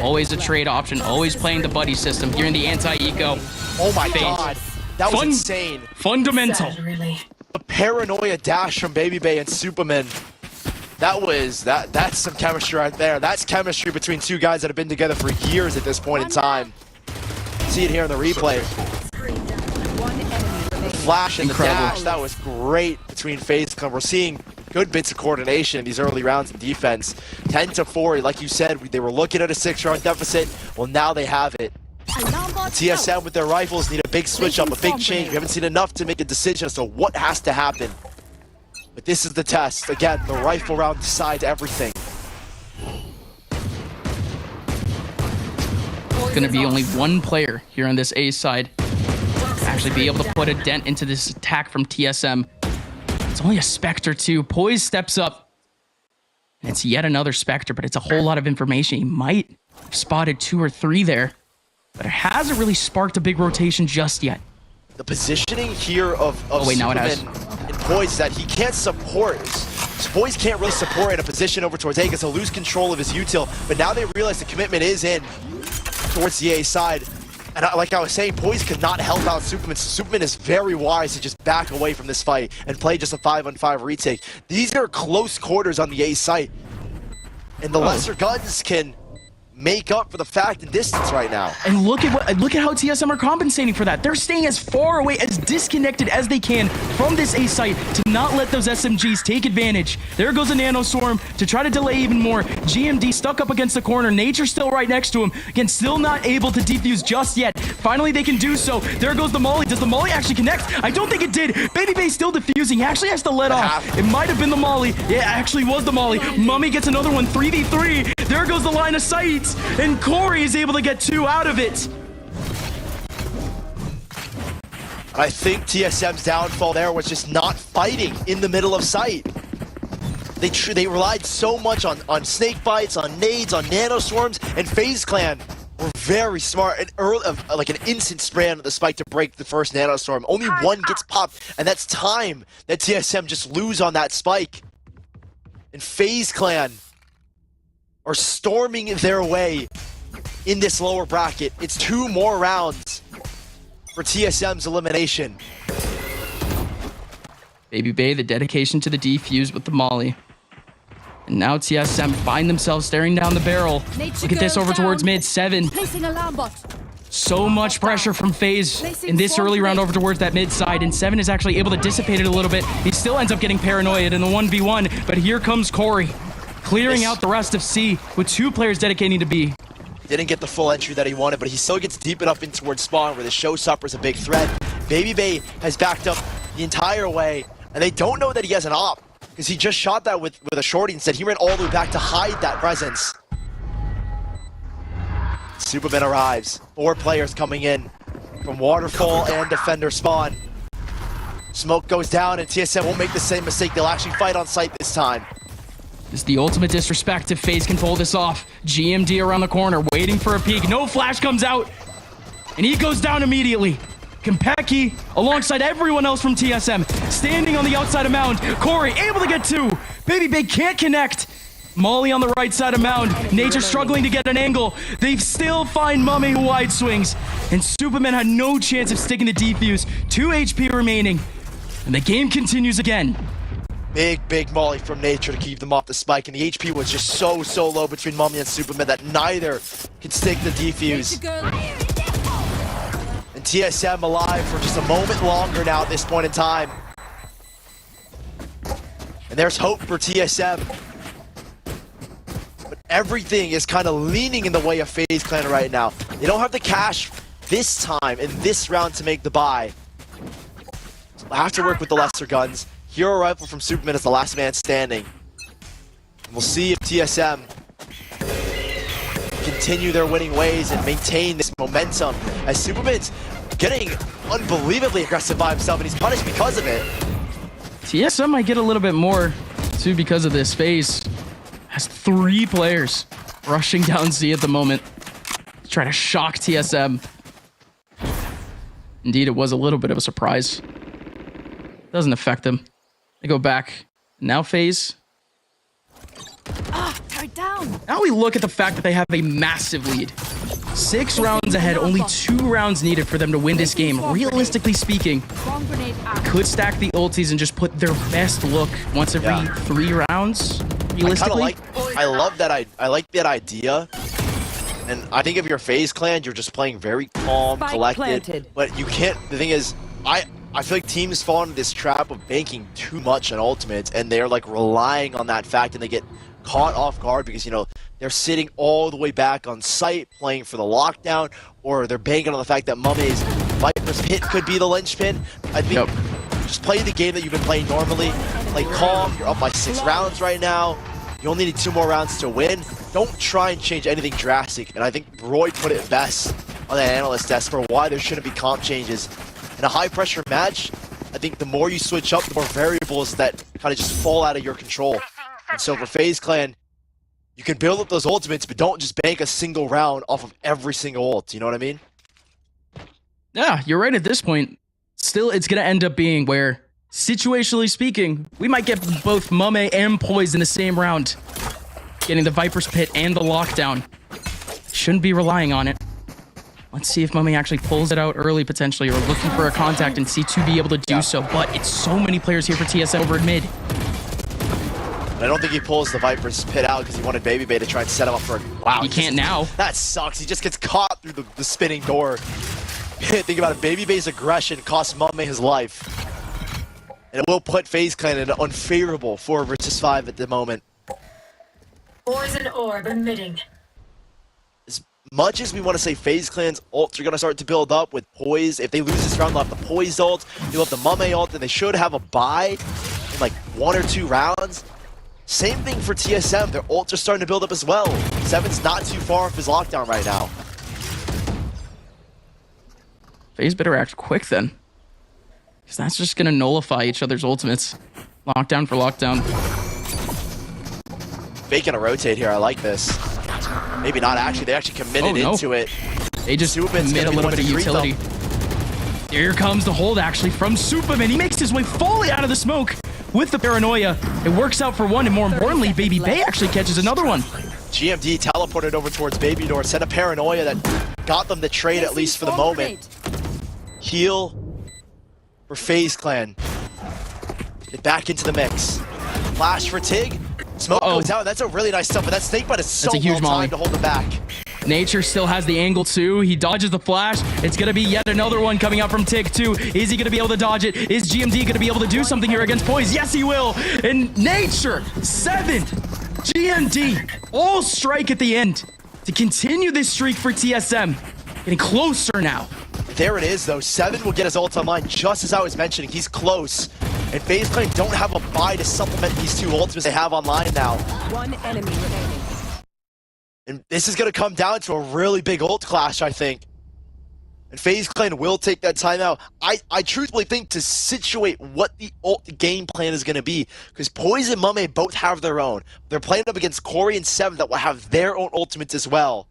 Always a trade option, always playing the buddy system. Here in the anti-eco. Oh my FaZe. god, that was insane. Fundamental. The paranoia dash from Baby Bay and Superman. That's some chemistry right there. That's chemistry between two guys that have been together for years at this point in time. See it here in the replay. The flash and the dash, that was great between FaZe. We're seeing good bits of coordination in these early rounds in defense. 10-4, like you said, they were looking at a 6-round deficit. Well, now they have it. TSM with their rifles need a big switch up, a big change. We haven't seen enough to make a decision as to what has to happen. But this is the test. Again, the rifle round decides everything. It's going to be only one player here on this A side to actually be able to put a dent into this attack from TSM. It's only a Spectre too. Poise steps up. And it's yet another Spectre, but it's a whole lot of information. He might have spotted 2 or 3 there, but it hasn't really sparked a big rotation just yet. The positioning here of Superman and Poise is that he can't support. Poise can't really support in a position over towards A because he'll lose control of his util. But now they realize the commitment is in towards the A side. And like I was saying, Poise could not help out Superman. Superman is very wise to just back away from this fight and play just a 5-on-5 retake. These are close quarters on the A site. And the lesser guns can make up for the fact and distance right now. And look at how TSM are compensating for that. They're staying as far away, as disconnected as they can from this A site to not let those SMGs take advantage. There goes a Nano Swarm to try to delay even more. GMD stuck up against the corner. Nature still right next to him. Again, still not able to defuse just yet. Finally, they can do so. There goes the Molly. Does the Molly actually connect? I don't think it did. Baby Bay still defusing. He actually has to let off. It might have been the Molly. Yeah, it actually was the Molly. Mummy gets another one. 3v3. There goes the line of sight. And Corey is able to get 2 out of it. I think TSM's downfall there was just not fighting in the middle of sight. They relied so much on snake bites, on nades, on nano swarms, and FaZe Clan were very smart and like an instant spray onto the spike to break the first nano storm. Only one gets popped, and that's time that TSM just lose on that spike. And FaZe Clan are storming their way in this lower bracket. It's 2 more rounds for TSM's elimination. Baby Bay, the dedication to the defuse with the Molly. And now TSM find themselves staring down the barrel. Look at this over towards mid. 7. Placing alarm bot. So much pressure from FaZe in this early round over towards that mid side, and 7 is actually able to dissipate it a little bit. He still ends up getting paranoid in the 1v1, but here comes Corey, clearing out the rest of C with 2 players dedicating to B. Didn't get the full entry that he wanted, but he still gets deep enough in towards spawn where the showstopper is a big threat. Baby Bay has backed up the entire way, and they don't know that he has an op, because he just shot that with a shorty. Instead, he ran all the way back to hide that presence. Superman arrives. 4 players coming in from Waterfall and Defender spawn. Smoke goes down, and TSM won't make the same mistake. They'll actually fight on site this time. This is the ultimate disrespect if FaZe can pull this off. GMD around the corner, waiting for a peek. No flash comes out, and he goes down immediately. Kompeki, alongside everyone else from TSM, standing on the outside of Mound. Corey able to get two. Baby Big can't connect. Molly on the right side of Mound. Nature struggling to get an angle. They still find Mummy who wide swings. And Superman had no chance of sticking the defuse. 2 HP remaining. And the game continues again. Big Molly from Nature to keep them off the spike. And the HP was just so low between Mummy and Superman that neither could stick the defuse. And TSM alive for just a moment longer now at this point in time. And there's hope for TSM. Everything is kind of leaning in the way of FaZe Clan right now. They don't have the cash this time in this round to make the buy. So I have to work with the lesser guns. Hero Rifle from Superman is the last man standing. And we'll see if TSM continue their winning ways and maintain this momentum as Superman's getting unbelievably aggressive by himself and he's punished because of it. TSM might get a little bit more too because of this. FaZe has 3 players rushing down Z at the moment to try to shock TSM. Indeed, it was a little bit of a surprise. Doesn't affect them. They go back. Now FaZe. Tied down. Now we look at the fact that they have a massive lead. 6 rounds ahead, only 2 rounds needed for them to win this game. Realistically speaking, could stack the ultis and just put their best look once every 3 rounds. Realistically, I love that. I like that idea. And I think if you're FaZe Clan, you're just playing very calm, collected. But you can't. The thing is, I feel like teams fall into this trap of banking too much on ultimates, and they're like relying on that fact, and they get caught off guard because, you know, they're sitting all the way back on site playing for the lockdown, or they're banking on the fact that Mummy's Viper's Pit could be the linchpin. I think just play the game that you've been playing normally. Play calm. You're up by 6 rounds right now. You only need 2 more rounds to win. Don't try and change anything drastic. And I think Roy put it best on that analyst desk for why there shouldn't be comp changes. In a high-pressure match, I think the more you switch up, the more variables that kind of just fall out of your control. And so for FaZe Clan, you can build up those ultimates, but don't just bank a single round off of every single ult. You know what I mean? Yeah, you're right at this point. Still, it's going to end up being where, situationally speaking, we might get both Mame and Poise in the same round. Getting the Viper's Pit and the lockdown. Shouldn't be relying on it. Let's see if Mame actually pulls it out early, potentially, or looking for a contact and C2 be able to do so. But it's so many players here for TSM over at mid. I don't think he pulls the Viper's Pit out because he wanted Baby Bay to try and set him up for a... Wow. He can't now. That sucks. He just gets caught through the spinning door. Think about it. Baby Bay's aggression cost Mame his life. And it will put FaZe Clan in an unfavorable 4 versus 5 at the moment. Poison orb emitting. As much as we want to say FaZe Clan's ults are going to start to build up with Poise, if they lose this round, they'll have the Poise ult, you'll have the Mame ult, and they should have a bye in like 1 or 2 rounds. Same thing for TSM. Their ults are starting to build up as well. Seven's not too far off his lockdown right now. FaZe better act quick then. Because that's just going to nullify each other's ultimates. Lockdown for lockdown. Fake gonna rotate here. I like this. Maybe not actually. They actually committed into it. They just commit a little bit of utility. Here comes the hold actually from Superman. He makes his way fully out of the smoke with the paranoia. It works out for one, and more importantly, Baby Bay actually catches another one. GMD teleported over towards Baby Door, sent a paranoia that got them the trade at least for the moment. Heal for FaZe Clan. Get back into the mix. Flash for Tig. Smoke goes out. That's a really nice stuff, but that snakebite is so well timed to hold them back. Nature still has the angle too. He dodges the flash. It's going to be yet another one coming out from Tig too. Is he going to be able to dodge it? Is GMD going to be able to do something here against Poise? Yes, he will. And Nature, 7. GMD, all strike at the end to continue this streak for TSM. Getting closer now. There it is though. 7 will get his ult online just as I was mentioning. He's close. And FaZe Clan don't have a buy to supplement these 2 ultimates they have online now. 1 enemy remaining. And this is going to come down to a really big ult clash, I think. And FaZe Clan will take that timeout. I truthfully think to situate what the game plan is going to be, because Poise and Mame both have their own. They're playing up against Corey and Seven that will have their own ultimates as well.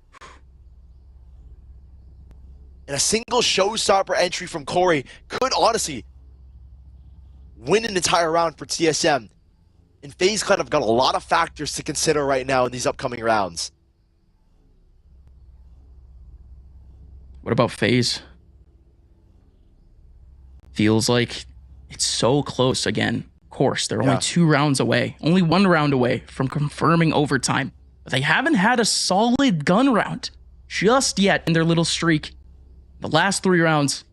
And a single showstopper entry from Corey could honestly win an entire round for TSM. And FaZe Clan have got a lot of factors to consider right now in these upcoming rounds. What about FaZe? Feels like it's so close again. Of course, they're only 2 rounds away. Only 1 round away from confirming overtime. But they haven't had a solid gun round just yet in their little streak. The last 3 rounds,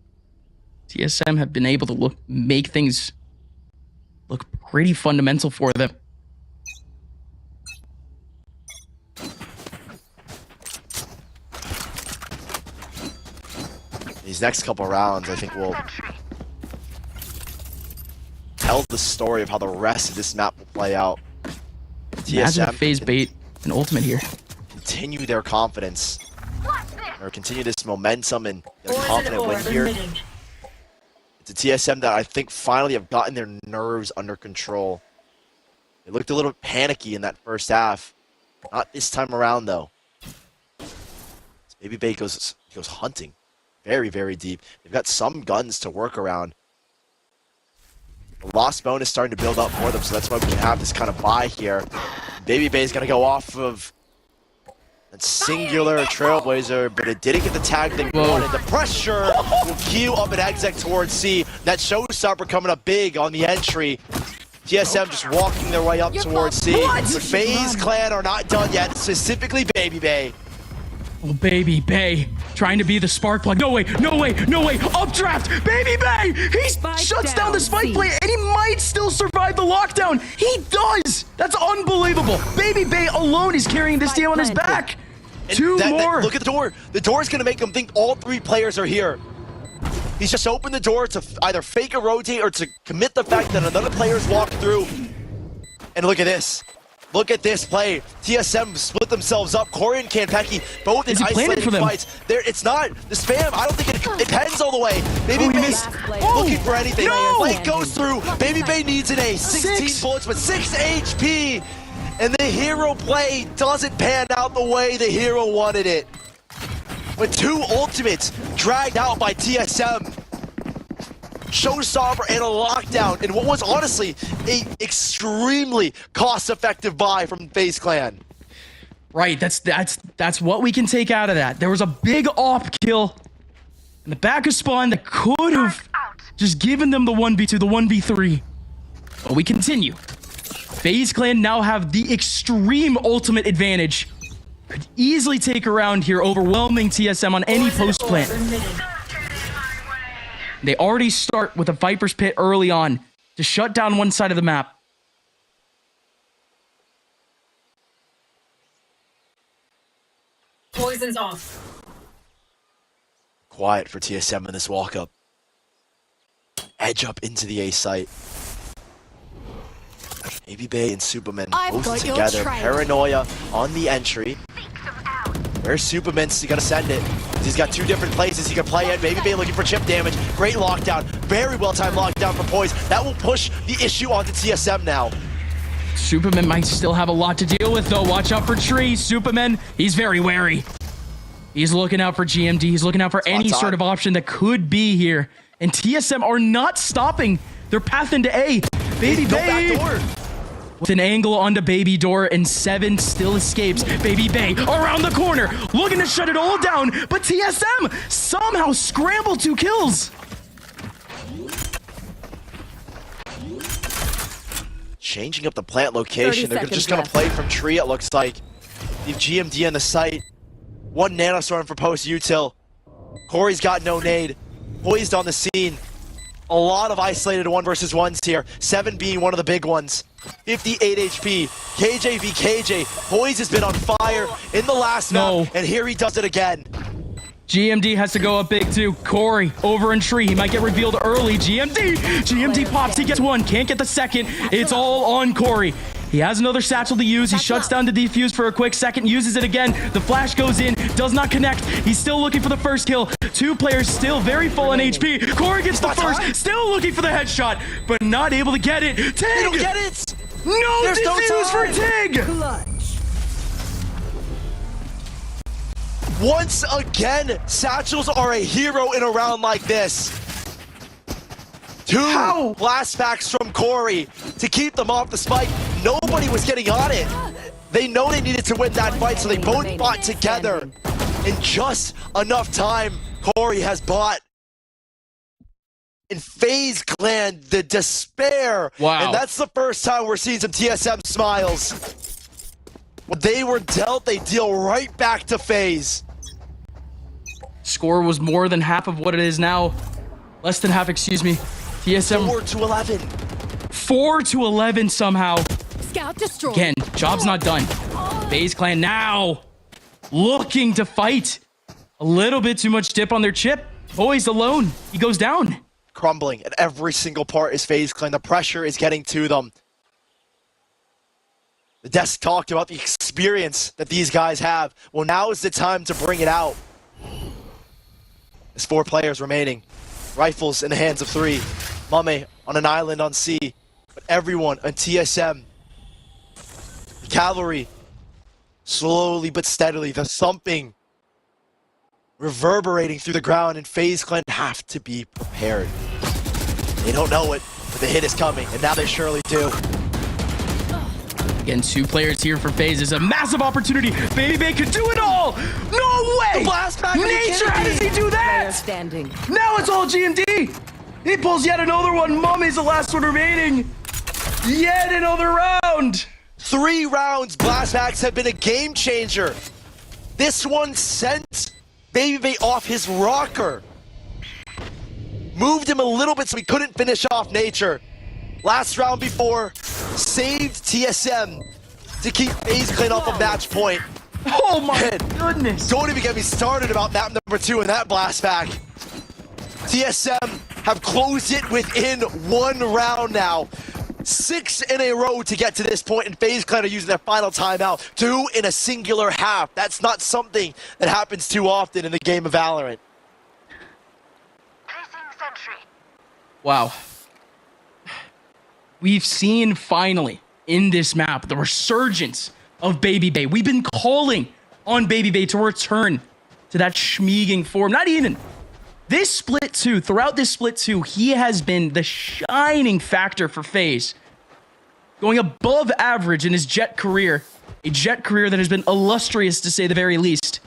TSM have been able to make things look pretty fundamental for them. These next couple rounds, I think, will tell the story of how the rest of this map will play out. Imagine TSM if FaZe bait an ultimate here. continue their confidence, or continue this momentum and get a Poison confident win orb here. emitting. It's a TSM that I think finally have gotten their nerves under control. They looked a little panicky in that first half. Not this time around, though. Baby Bay goes hunting. Very, very deep. They've got some guns to work around. The lost bone is starting to build up for them, so that's why we can have this kind of buy here. Baby Bay is going to go off of that singular Trailblazer, but it didn't get the tag they wanted. The pressure will queue up an exec towards C. That showstopper coming up big on the entry. TSM just walking their way up towards C. The FaZe Clan are not done yet, specifically Baby Bay. Oh, Baby Bay, trying to be the spark plug. No way, no way, no way. Updraft, Baby Bay! He shuts down the spike play, and he might still survive the lockdown. He does! That's unbelievable. Baby Bay alone is carrying this team on his back. Two more. Look at the door. The door is going to make them think all 3 players are here. He's just opened the door to either fake a rotate or to commit the fact that another player's walked through. And look at this. Look at this play. TSM split themselves up. Corey and Kanpeki both in isolated fights. It's not the spam. I don't think it pens all the way. Baby Bay looking for anything. Light goes through. Baby Bay needs an ace. 16 bullets, but 6 HP. And the hero play doesn't pan out the way the hero wanted it. With 2 ultimates dragged out by TSM. Showstopper and a lockdown in what was honestly a extremely cost-effective buy from FaZe Clan. Right, that's what we can take out of that. There was a big op kill in the back of spawn that could have just given them the 1v2, the 1v3. But we continue. FaZe Clan now have the extreme ultimate advantage. Could easily take a round here, overwhelming TSM on any post plant. They already start with a Viper's Pit early on to shut down one side of the map. Poison's off. Quiet for TSM in this walk-up. Edge up into the A site. Baby Bay and Superman both together. Paranoia on the entry. Where's Superman? He's gonna send it. He's got 2 different places he can play in. Baby Bay looking for chip damage. Great lockdown. Very well-timed lockdown for Poise. That will push the issue onto TSM now. Superman might still have a lot to deal with, though. Watch out for Tree. Superman, he's very wary. He's looking out for GMD. He's looking out for any sort of option that could be here. And TSM are not stopping their path into A. Baby Bay with an angle onto Baby Door, and 7 still escapes. Baby Bay around the corner, looking to shut it all down, but TSM somehow scrambled 2 kills. Changing up the plant location. They're just going to play from tree, it looks like. Leave GMD on the site. 1 nanostorm for post util. Corey's got no nade. Poised on the scene. A lot of isolated 1v1s here. 7 being one of the big ones. 58 HP. KJ v KJ. Poise has been on fire in the last map, and here he does it again. GMD has to go up big too. Corey over in tree. He might get revealed early. GMD pops. He gets 1. Can't get the second. It's all on Corey. He has another satchel to use. He shuts down the defuse for a quick second, uses it again. The flash goes in, does not connect. He's still looking for the first kill. Two players still very full on HP. Corey gets the first, still looking for the headshot, but not able to get it. Tig! They don't get it! No There's defuse for Tig! Clutch. Once again, satchels are a hero in a round like this. Two blast packs from Corey to keep them off the spike. Nobody was getting on it. They know they needed to win that fight, so they both fought together. In just enough time, Corey has bought. In FaZe Clan, the despair. Wow. And that's the first time we're seeing some TSM smiles. When they were dealt, they deal right back to FaZe. Score was more than half of what it is now. Less than half, excuse me. TSM 4-11. 4-11 somehow. Scout destroyed. Again, job's not done. FaZe Clan now looking to fight. A little bit too much dip on their chip. Poised alone. He goes down. Crumbling at every single part is FaZe Clan. The pressure is getting to them. The desk talked about the experience that these guys have. Well, now is the time to bring it out. There's 4 players remaining. Rifles in the hands of 3. Mame on an island on C. But everyone on TSM. The cavalry. Slowly but steadily. The thumping. Reverberating through the ground. And FaZe Clan have to be prepared. They don't know it, but the hit is coming. And now they surely do. Again, 2 players here for FaZe is a massive opportunity. Baby could do it all. No way! The blast back. Nature, how does he do Player that? standing. Now it's all GMD. He pulls yet another one. Mummy's the last one remaining. Yet another round. 3 rounds, blast packs have been a game changer. This one sent Baby off his rocker. Moved him a little bit so he couldn't finish off Nature. Last round before, saved TSM to keep FaZe Clan off a match point. Oh my And goodness. don't even get me started about map number 2 in that blast pack. TSM have closed it within 1 round now. 6 in a row to get to this point, and FaZe Clan are using their final timeout. 2 in a singular half. That's not something that happens too often in the game of VALORANT. Wow. We've seen finally in this map the resurgence of Baby Bay. We've been calling on Baby Bay to return to that schmeeging form. Not even this split 2. Throughout this split 2, he has been the shining factor for FaZe. Going above average in his Jet career. A Jet career that has been illustrious to say the very least.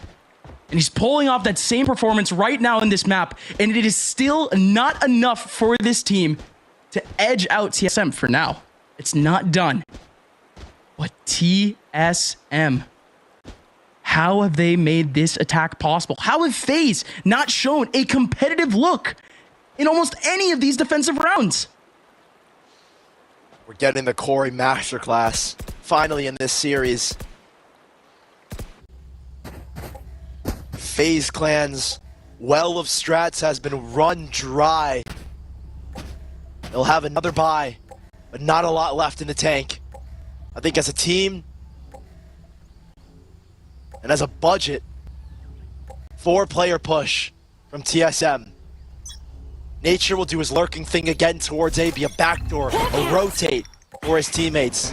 And he's pulling off that same performance right now in this map. And it is still not enough for this team to edge out TSM for now. It's not done. But TSM, how have they made this attack possible? How have FaZe not shown a competitive look in almost any of these defensive rounds? We're getting the Corey masterclass finally in this series. FaZe Clan's well of strats has been run dry. They'll have another buy, but not a lot left in the tank. I think as a team and as a budget, 4-player push from TSM. Nature will do his lurking thing again towards A, be a backdoor, a rotate for his teammates.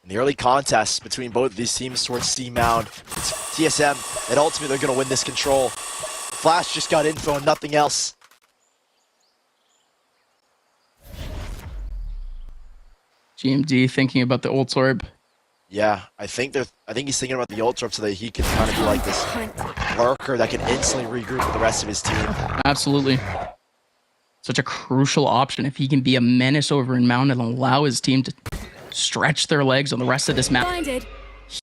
In the early contest between both of these teams towards C Mound, it's TSM, and ultimately they're going to win this control. Flash just got info and nothing else. GMD thinking about the ult orb. Yeah, I think he's thinking about the ult orb so that he can kind of be like this lurker that can instantly regroup with the rest of his team. Absolutely. Such a crucial option if he can be a menace over in Mound and allow his team to stretch their legs on the rest of this map. Blinded.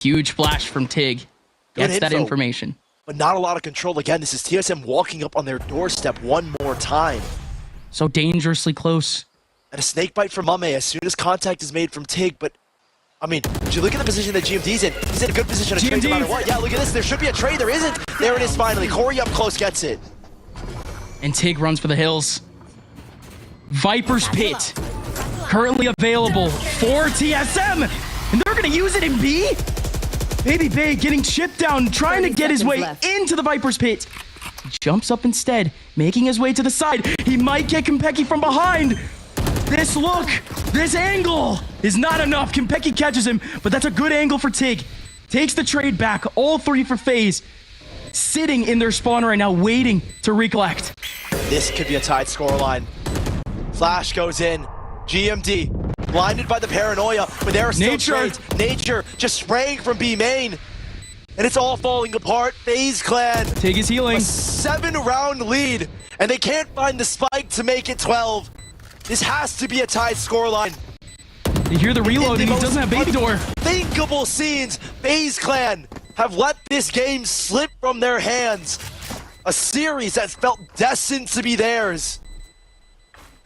Huge flash from Tig. Gets that information. But not a lot of control. Again, this is TSM walking up on their doorstep one more time. So dangerously close. And a snake bite from Mame as soon as contact is made from Tig, but I mean, would you look at the position that GMD's in? He's in a good position to trade no matter what. Yeah, look at this. There should be a trade. There isn't. There it is finally. Corey up close gets it. And Tig runs for the hills. Viper's Pit. currently available for TSM, and they're gonna use it in B? Baby Bay getting chipped down, trying to get his way into the Viper's pit. He jumps up instead, making his way to the side. He might get Konpeki from behind. This look, this angle is not enough. Konpeki catches him, but that's a good angle for Tig. Takes the trade back, all three for FaZe. Sitting in their spawn right now, waiting to recollect. This could be a tied scoreline. Flash goes in. GMD, blinded by the paranoia, but there are still trades. Nature just spraying from B main. And it's all falling apart. FaZe Clan. Tig is healing. A 7-round lead, and they can't find the spike to make it 12. This has to be a tied scoreline. You hear the reload, and he doesn't have baby door. Unthinkable scenes. FaZe Clan have let this game slip from their hands. A series that felt destined to be theirs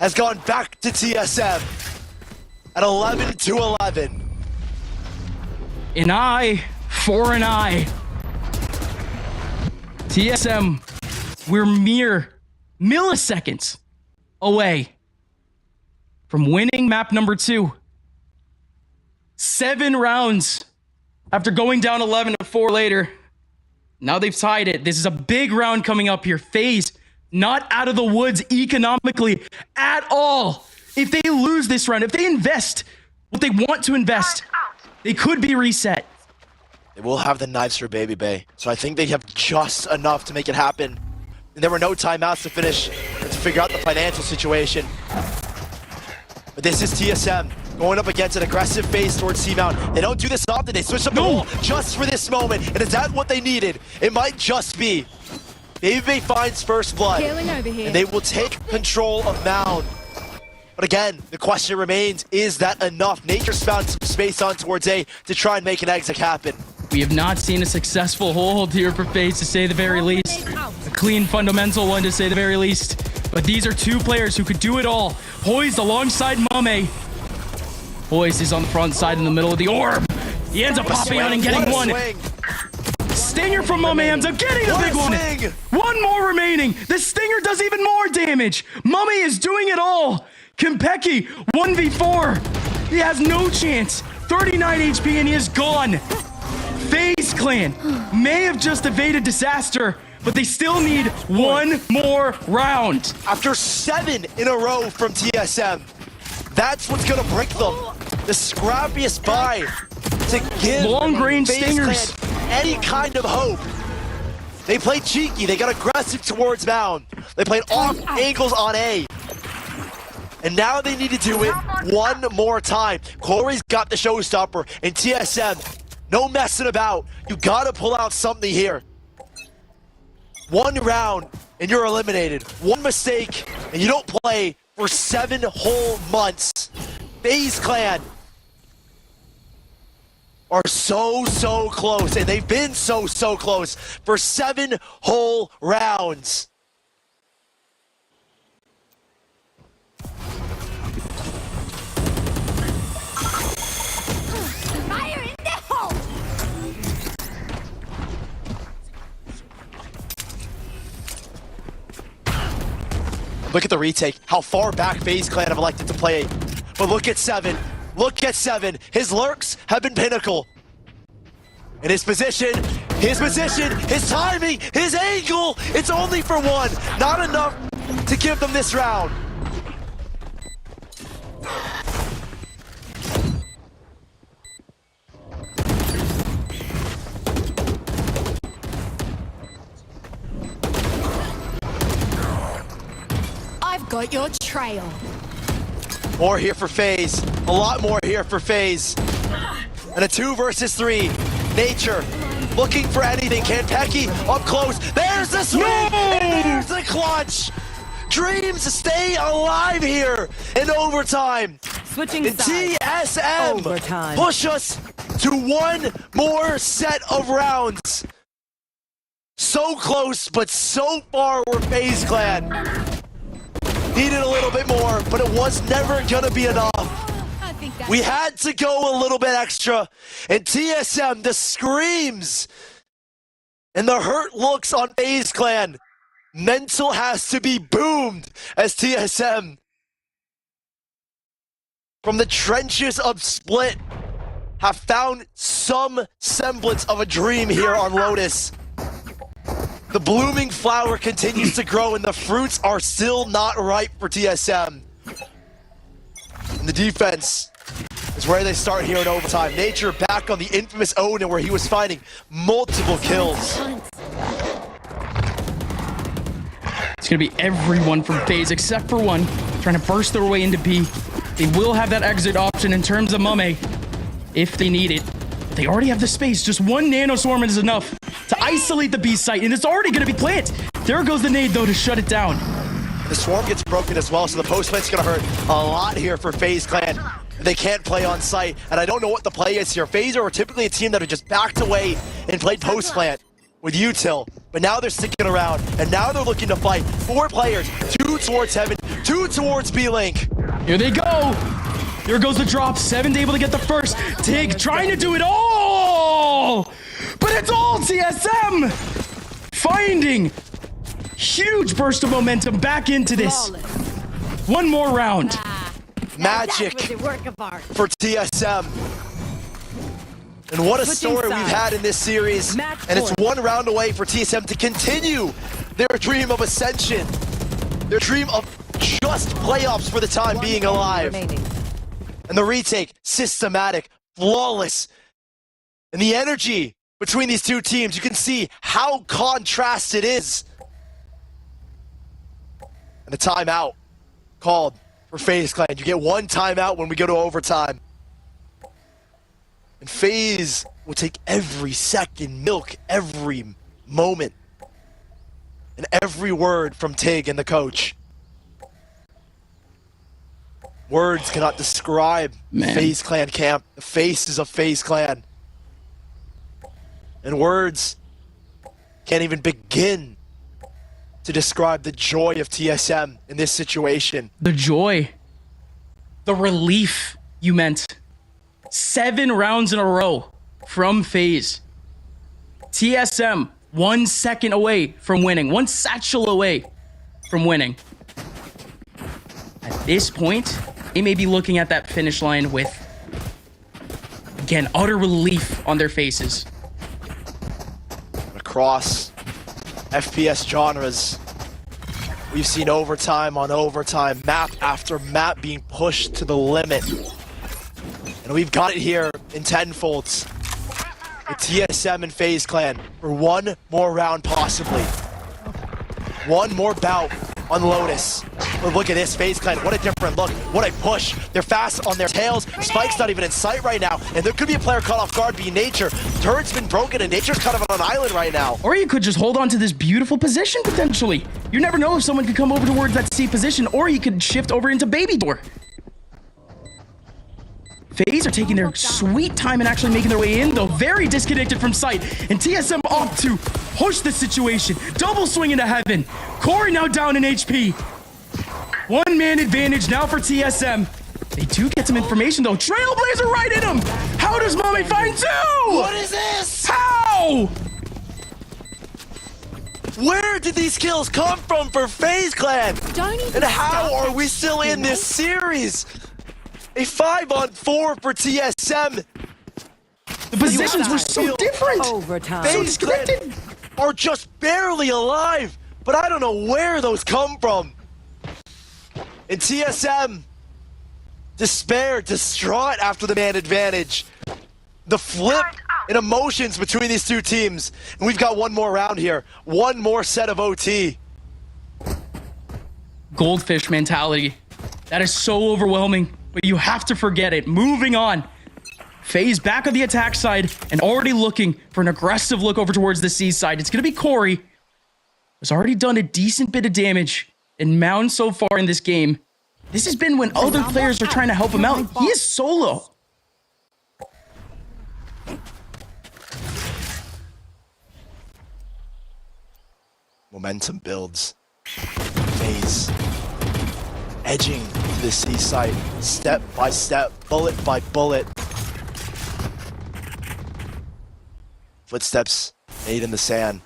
has gone back to TSM at 11-11. An eye for an eye. TSM, we're mere milliseconds away from winning map number 2. 7 rounds after going down 11-4 later. Now they've tied it. This is a big round coming up here. FaZe not out of the woods economically at all. If they lose this round, if they invest what they want to invest, they could be reset. They will have the knives for Baby Bay, so I think they have just enough to make it happen. And there were no timeouts to figure out the financial situation. But this is TSM going up against an aggressive FaZe towards C-Mount. They don't do this often. They switch up the ball just for this moment. And is that what they needed? It might just be. Baby Bay finds first blood, and they will take control of Mound. But again, the question remains, is that enough? Nature's found some space on towards A to try and make an exit happen. We have not seen a successful hold here for FaZe, to say the very least. A clean, fundamental one, to say the very least. But these are two players who could do it all. Poised alongside Mame. Poised is on the front side in the middle of the orb. He ends up popping out and getting one. Stinger from Mame ends up getting a big one. One more remaining. The Stinger does even more damage. Mame is doing it all. Konpeki, 1v4. He has no chance. 39 HP and he is gone. FaZe Clan may have just evaded disaster, but they still need one more round. After 7 in a row from TSM, that's what's gonna break them. The scrappiest buy to give long-range stingers any kind of hope. They played cheeky, they got aggressive towards Mound. They played off angles on A. And now they need to do it one more time. Corey's got the showstopper, and TSM, no messing about. You gotta pull out something here. One round, and you're eliminated. One mistake, and you don't play for 7 whole months. FaZe Clan are so close, and they've been so close for 7 whole rounds. Look at the retake, how far back FaZe Clan have elected to play. But look at 7. Look at 7. His lurks have been pinnacle. And his position, his timing, his angle, it's only for 1. Not enough to give them this round. Got your trail. More here for FaZe. A lot more here for FaZe. And a 2 versus 3. Nature looking for anything. Konpeki up close. There's the swing! And there's the clutch! Dreams stay alive here in overtime. Switching and sides. TSM Overtime. push us to one more set of rounds. So close, but so far we're FaZe Clan. Needed a little bit more, but it was never gonna be enough. We had to go a little bit extra. And TSM, the screams and the hurt looks on FaZe Clan. Mental has to be boomed as TSM from the trenches of Split have found some semblance of a dream here on Lotus. The blooming flower continues to grow and the fruits are still not ripe for TSM. And the defense is where they start here in overtime. Nature back on the infamous Odin where he was finding multiple kills. It's going to be everyone from FaZe except for one trying to burst their way into B. They will have that exit option in terms of Mame if they need it. But they already have the space. Just one nano swarm is enough to isolate the B site, and it's already going to be planted. There goes the nade, though, to shut it down. The swarm gets broken as well, so the post plant's going to hurt a lot here for FaZe Clan. They can't play on site, and I don't know what the play is here. FaZe are typically a team that have just backed away and played post plant with util, but now they're sticking around, and now they're looking to fight. 4 players, 2 towards Heaven, 2 towards B-Link. Here they go. Here goes the drop. 7 able to get the first. Tig trying to do it all, but it's all TSM. Finding huge burst of momentum back into this. One more round. Magic for TSM. And what a story we've had in this series. And it's 1 round away for TSM to continue their dream of Ascension. Their dream of just playoffs for the time being alive. And the retake, systematic, flawless. And the energy between these two teams, you can see how contrasted it is. And a timeout called for FaZe Clan. You get 1 timeout when we go to overtime. And FaZe will take every second, milk every moment. And every word from Tig and the coach. Words cannot describe FaZe Clan camp, the faces of FaZe Clan. And words can't even begin to describe the joy of TSM in this situation. The joy. The relief you meant. 7 rounds in a row from FaZe. TSM 1 second away from winning. 1 satchel away from winning. At this point, they may be looking at that finish line with, again, utter relief on their faces. Across FPS genres, we've seen overtime on overtime, map after map being pushed to the limit. And we've got it here in tenfolds with TSM and FaZe Clan for 1 more round possibly. 1 more bout on Lotus. But look at this, FaZe Clan, what a different look, what a push. They're fast on their tails, Spike's not even in sight right now, and there could be a player caught off guard being Nature. Turret's been broken and Nature's kind of on an island right now. Or you could just hold on to this beautiful position potentially. You never know if someone could come over towards that C position, or you could shift over into Baby Door. FaZe are taking their sweet time and actually making their way in, though very disconnected from sight. And TSM opt to push the situation. Double swing into Heaven. Corey now down in HP. 1-man advantage now for TSM. They do get some information though. Trailblazer right in him. How does Mame find 2? What is this? How? Where did these kills come from for FaZe Clan? And how are we still in this series? A 5-on-4 for TSM. The positions were so different. FaZe Clan are just barely alive, but I don't know where those come from. And TSM, despair, distraught after the man advantage. The flip in emotions between these two teams. And we've got 1 more round here. 1 more set of OT. Goldfish mentality. That is so overwhelming, but you have to forget it. Moving on. FaZe back on the attack side and already looking for an aggressive look over towards the C side. It's going to be Corey. Has already done a decent bit of damage in Mound so far in this game. This has been when other players are trying to help him out. He is solo. Momentum builds. FaZe edging to the C site, step by step, bullet by bullet. Footsteps made in the sand.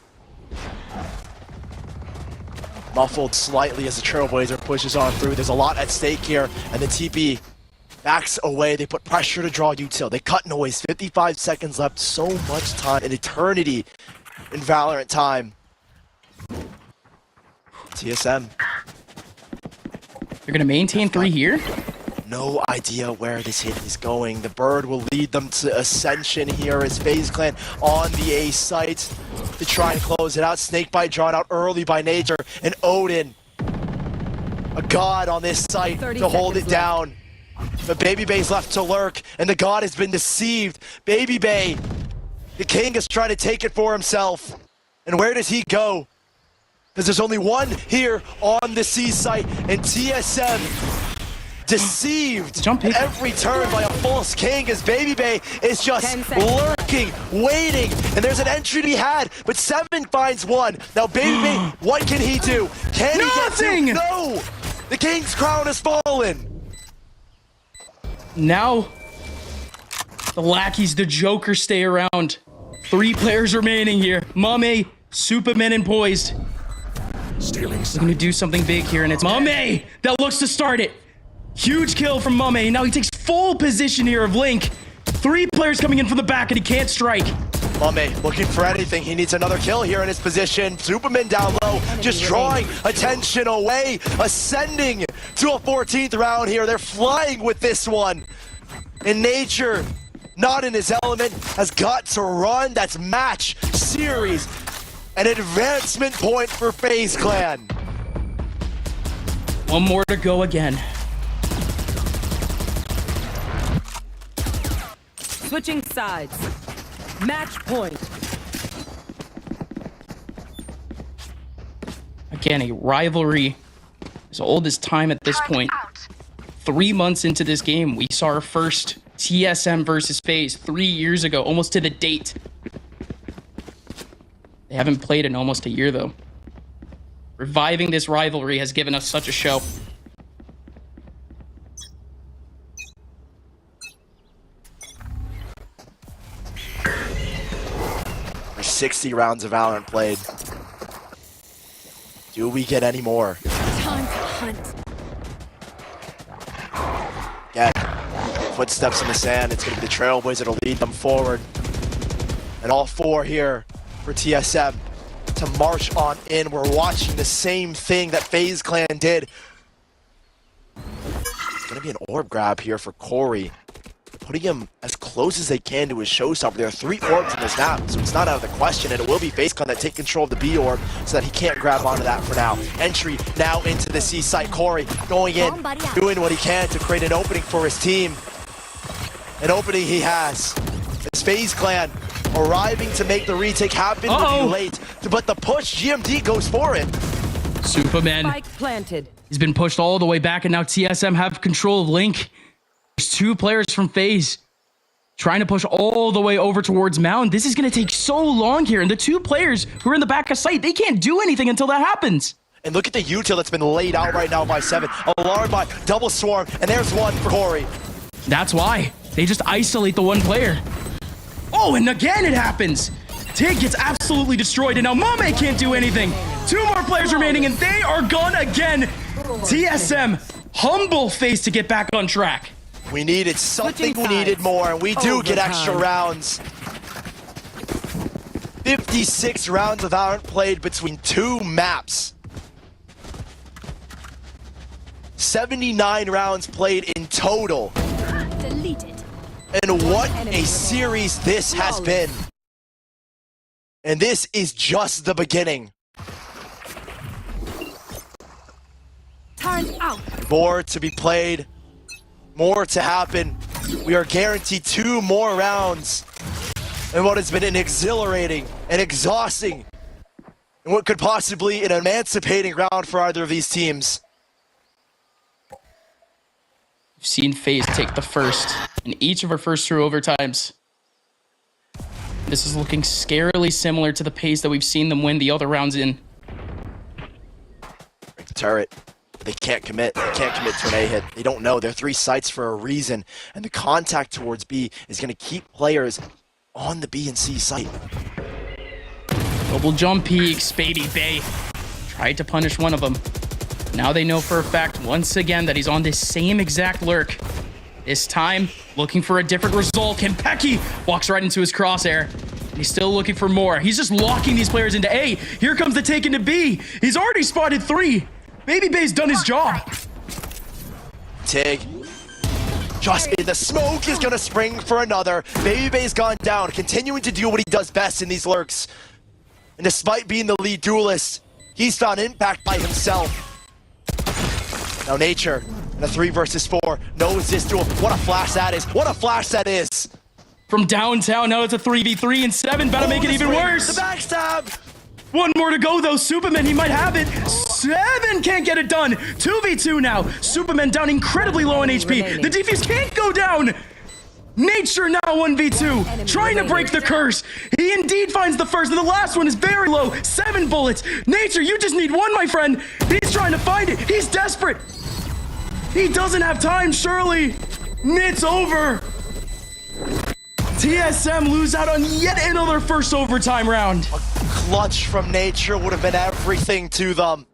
Muffled slightly as the Trailblazer pushes on through. There's a lot at stake here, and the TP backs away. They put pressure to draw util. They cut noise. 55 seconds left. So much time. An eternity in Valorant time. TSM. You're going to maintain 3 here? No idea where this hit is going. The bird will lead them to Ascension here as FaZe Clan on the A site to try and close it out. Snakebite drawn out early by nature. And Odin, a god on this site to hold it down. But Baby Bay's left to lurk, and the god has been deceived. Baby Bay, the king, is trying to take it for himself. And where does he go? Because there's only one here on the C site, and TSM deceived every turn by a false king as Baby Bay is just lurking, waiting, and there's an entry to be had, but 7 finds one. Now Baby Bay, what can he do? Can he get two? No! The king's crown has fallen! Now, the lackeys, the Joker, stay around. 3 players remaining here. Mame, Superman, and Poised. We're gonna do something big here, and it's Mame that looks to start it. Huge kill from Mame. Now he takes full position here of Link. 3 players coming in from the back, and he can't strike. Mame looking for anything. He needs another kill here in his position. Superman down low, just drawing attention away. Ascending to a 14th round here. They're flying with this one. And Nature, not in his element, has got to run. That's match, series, an advancement point for FaZe Clan. 1 more to go again. Switching sides. Match point. Again, a rivalry as old as time at this point. 3 months into this game, we saw our first TSM versus FaZe 3 years ago, almost to the date. They haven't played in almost a year, though. Reviving this rivalry has given us such a show. There's 60 rounds of Valorant played. Do we get any more? Time to hunt. Again, footsteps in the sand. It's going to be the Trailblazer to lead them forward. And all 4 here for TSM to march on in. We're watching the same thing that FaZe Clan did. It's going to be an orb grab here for Corey. Putting him as close as they can to his showstopper. There are 3 orbs in this map, so it's not out of the question, and it will be FaZe Clan that take control of the B orb so that he can't grab onto that for now. Entry now into the C site. Corey going in, doing what he can to create an opening for his team. An opening he has. As FaZe Clan arriving to make the retake happen would be late, but the push, GMD goes for it. Superman. Spike planted. He's been pushed all the way back, and now TSM have control of Link. There's 2 players from FaZe trying to push all the way over towards Mountain. This is going to take so long here, and the 2 players who are in the back of sight, they can't do anything until that happens. And look at the util that's been laid out right now by 7. Alarmed by double swarm, and there's one for Corey. That's why. They just isolate the 1 player. Oh, and again it happens. Tig gets absolutely destroyed, and now Mame can't do anything. 2 more players remaining, and they are gone again. TSM, humble FaZe to get back on track. We needed something, we needed more, and we do get extra rounds. 56 rounds of Valorant played between 2 maps. 79 rounds played in total. Deleted. And what a series this has been. And this is just the beginning. Turn out. More to be played. More to happen. We are guaranteed 2 more rounds. And what has been an exhilarating and exhausting and what could possibly an emancipating round for either of these teams. We've seen FaZe take the first in each of our first 2 overtimes. This is looking scarily similar to the pace that we've seen them win the other rounds in. Break the turret. They can't commit. They can't commit to an A hit. They don't know. They're 3 sites for a reason. And the contact towards B is going to keep players on the B and C site. Double jump peaks, Baby Bay. Tried to punish one of them. Now they know for a fact, once again, that he's on this same exact lurk. This time, looking for a different result. Kenpeki walks right into his crosshair. He's still looking for more. He's just locking these players into A. Here comes the take into B. He's already spotted 3. Baby Bay's done his job. Tig. Trust me, the smoke is gonna spring for another. Baby Bay's gone down, continuing to do what he does best in these lurks. And despite being the lead duelist, he's found impact by himself. Now Nature, in a 3 versus 4, knows this duel. What a flash that is. What a flash that is. From downtown, now it's a 3v3 and 7. About to make it even worse. The backstab. One more to go, though. Superman, he might have it. 7 can't get it done. 2v2 now. Superman down incredibly low on HP. remaining. The defense can't go down. Nature now 1v2. Trying to break the curse. He indeed finds the first, and the last one is very low. 7 bullets. Nature, you just need 1, my friend. He's trying to find it. He's desperate. He doesn't have time, surely. It's over. TSM lose out on yet another first overtime round. A clutch from Nature would have been everything to them.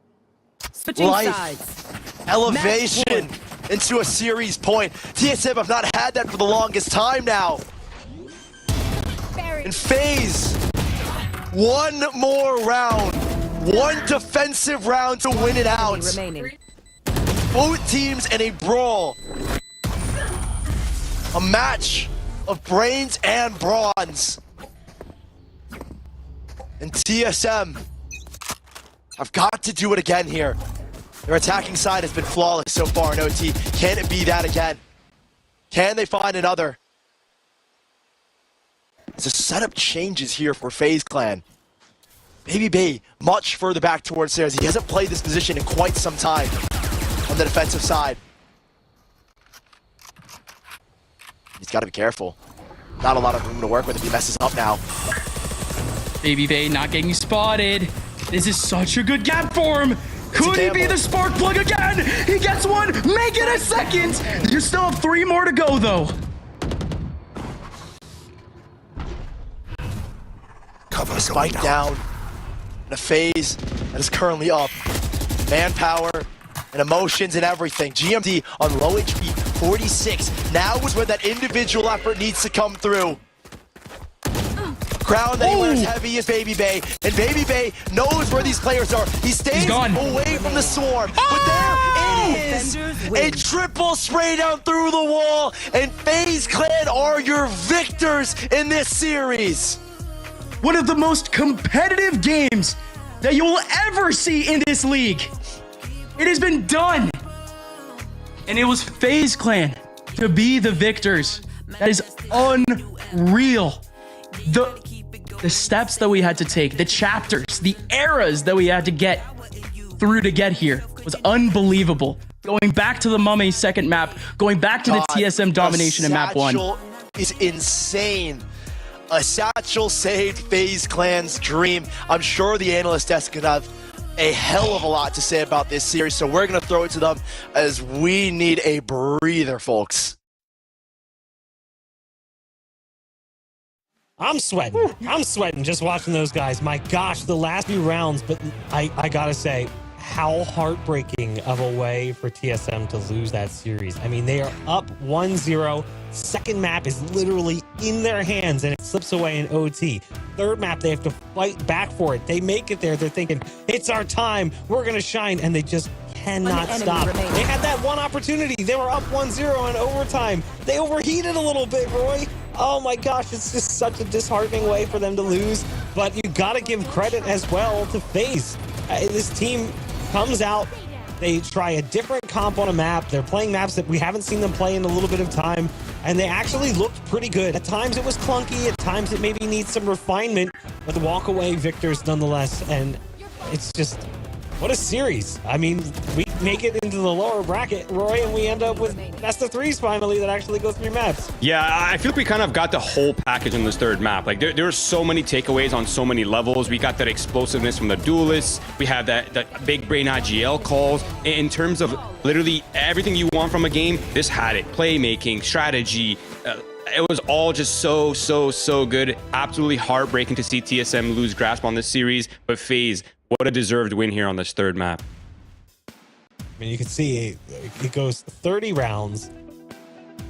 Switching Life. sides. Elevation Match point. into a series point. TSM have not had that for the longest time now. And FaZe, 1 more round. 1 defensive round to win it out. Remaining. Both teams in a brawl. A match of brains and bronze. And TSM have got to do it again here. Their attacking side has been flawless so far in OT. Can it be that again? Can they find another? As the setup changes here for FaZe Clan. Baby Bay much further back towards stairs. He hasn't played this position in quite some time on the defensive side. He's got to be careful. Not a lot of room to work with if he messes up now. Baby Bay not getting spotted. This is such a good gap for him. Could he be the spark plug again? He gets 1. Make it a second. You still have 3 more to go, though. Cover spike down. And a FaZe that is currently up. Manpower and emotions and everything. GMD on low HP, 46. Now is where that individual effort needs to come through. Crown that he wears heavy is Baby Bay, and Baby Bay knows where these players are. He stays away from the swarm, but there it is! A triple spray down through the wall, and FaZe Clan are your victors in this series. One of the most competitive games that you will ever see in this league. It has been done. And it was FaZe Clan to be the victors. That is unreal. The steps that we had to take, the chapters, the eras that we had to get through to get here was unbelievable. Going back to the Mummy second map, going back to the TSM domination in map 1. Is insane. A satchel saved FaZe Clan's dream. I'm sure the analyst desk could have a hell of a lot to say about this series, so we're going to throw it to them as we need a breather, folks. I'm sweating. I'm sweating just watching those guys. My gosh, the last few rounds, but I gotta say, how heartbreaking of a way for TSM to lose that series. I mean, they are up 1-0. Second map is literally in their hands and it slips away in OT. Third map, they have to fight back for it. They make it there. They're thinking, it's our time. We're going to shine. And they just cannot stop. They had that one opportunity. They were up 1-0 in overtime. They overheated a little bit, Roy. Oh my gosh, it's just such a disheartening way for them to lose. But you got to give credit as well to FaZe. This team comes out. They try a different comp on a map. They're playing maps that we haven't seen them play in a little bit of time. And they actually looked pretty good. At times it was clunky. At times it maybe needs some refinement. But the walk-away victors nonetheless. And it's just, what a series. I mean, we make it into the lower bracket, Roy, and we end up with best of threes finally that actually go 3 maps. Yeah, I feel like we kind of got the whole package in this third map. Like there were so many takeaways on so many levels. We got that explosiveness from the duelists. We have that big brain IGL calls. In terms of literally everything you want from a game, this had it. Playmaking, strategy. It was all just so good. Absolutely heartbreaking to see TSM lose grasp on this series. But FaZe, what a deserved win here on this third map. I mean, you can see it goes 30 rounds.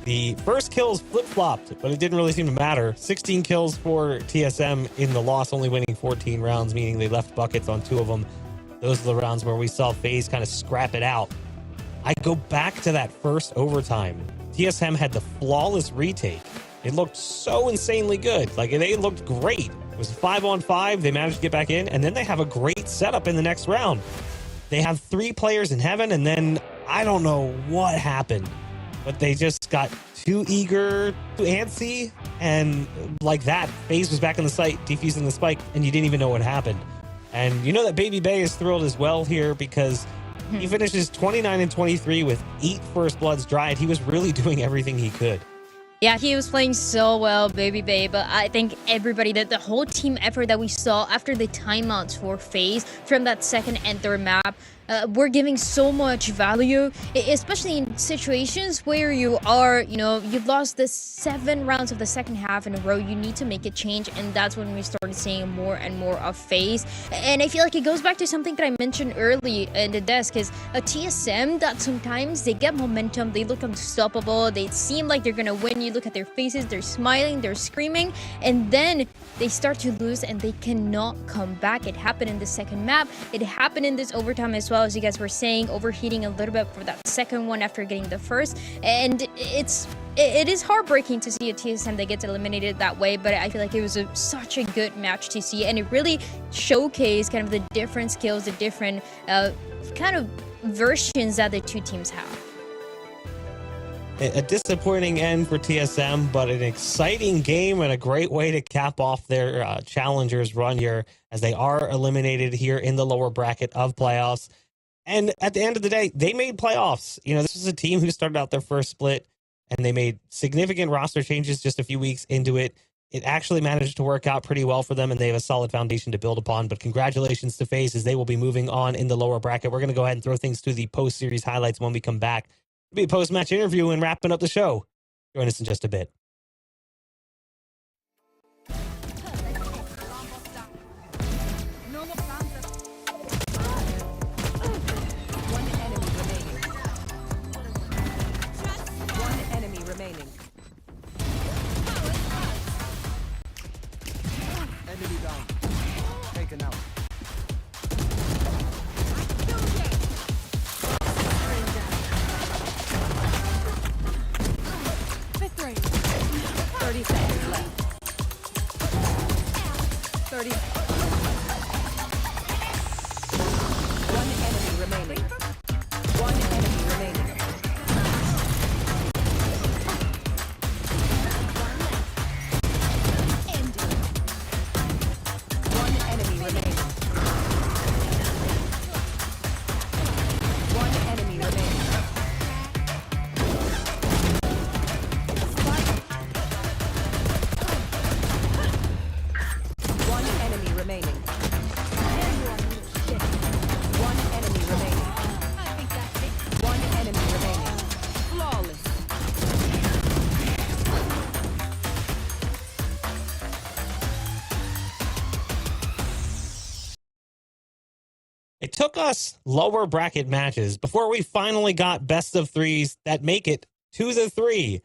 The first kills flip-flopped, but it didn't really seem to matter. 16 kills for TSM in the loss, only winning 14 rounds, meaning they left buckets on 2 of them. Those are the rounds where we saw FaZe kind of scrap it out. I go back to that first overtime. TSM had the flawless retake. It looked so insanely good. Like, they looked great. It was 5-on-5. They managed to get back in, and then they have a great setup in the next round. They have 3 players in heaven, and then I don't know what happened, but they just got too eager, too antsy, and like that, FaZe was back in the site, defusing the spike, and you didn't even know what happened. And you know that Baby Bay is thrilled as well here because he finishes 29-23 with 8 first bloods dried. He was really doing everything he could. Yeah, he was playing so well, Baby Bay, but I think everybody, the whole team effort that we saw after the timeouts for FaZe from that second and third map, we're giving so much value, especially in situations where you are, you've lost the 7 rounds of the second half in a row. You need to make a change, and that's when we started seeing more and more of FaZe. And I feel like it goes back to something that I mentioned early in the desk, is a TSM that sometimes they get momentum, they look unstoppable, they seem like they're gonna win. You look at their faces, they're smiling, they're screaming, and then they start to lose and they cannot come back. It happened in the second map, it happened in this overtime as well, as you guys were saying, overheating a little bit for that second one after getting the first. And it is heartbreaking to see a TSM that gets eliminated that way, but I feel like it was such a good match to see, and it really showcased kind of the different skills, the different kind of versions that the 2 teams have. A disappointing end for TSM, but an exciting game and a great way to cap off their challengers run here, as they are eliminated here in the lower bracket of playoffs. And at the end of the day, they made playoffs. This is a team who started out their first split, and they made significant roster changes just a few weeks into it. It actually managed to work out pretty well for them, and they have a solid foundation to build upon. But congratulations to FaZe, as they will be moving on in the lower bracket. We're going to go ahead and throw things to the post-series highlights when we come back. It'll be a post-match interview and wrapping up the show. Join us in just a bit. Enemy down. Taken out. Victory. 30 seconds left. 30. One enemy remaining. One enemy remaining. One enemy remaining. One enemy remaining. One enemy remaining. One enemy remaining. One enemy remaining. Flawless. It took us lower bracket matches before we finally got best of 3s that make it to the 3.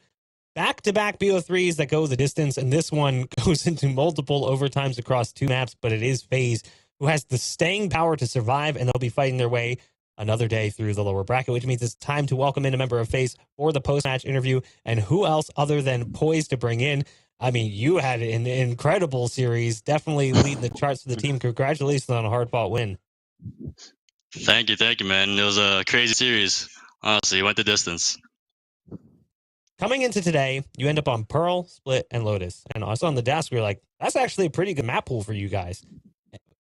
Back-to-back BO3s that go the distance, and this one goes into multiple overtimes across 2 maps, but it is FaZe who has the staying power to survive, and they'll be fighting their way another day through the lower bracket, which means it's time to welcome in a member of FaZe for the post-match interview. And who else other than Poised to bring in? I mean, you had an incredible series, definitely leading the charts for the team. Congratulations on a hard-fought win. Thank you, man. It was a crazy series. Honestly, it went the distance. Coming into today, you end up on Pearl, Split, and Lotus. And I saw on the desk, we were like, that's actually a pretty good map pool for you guys.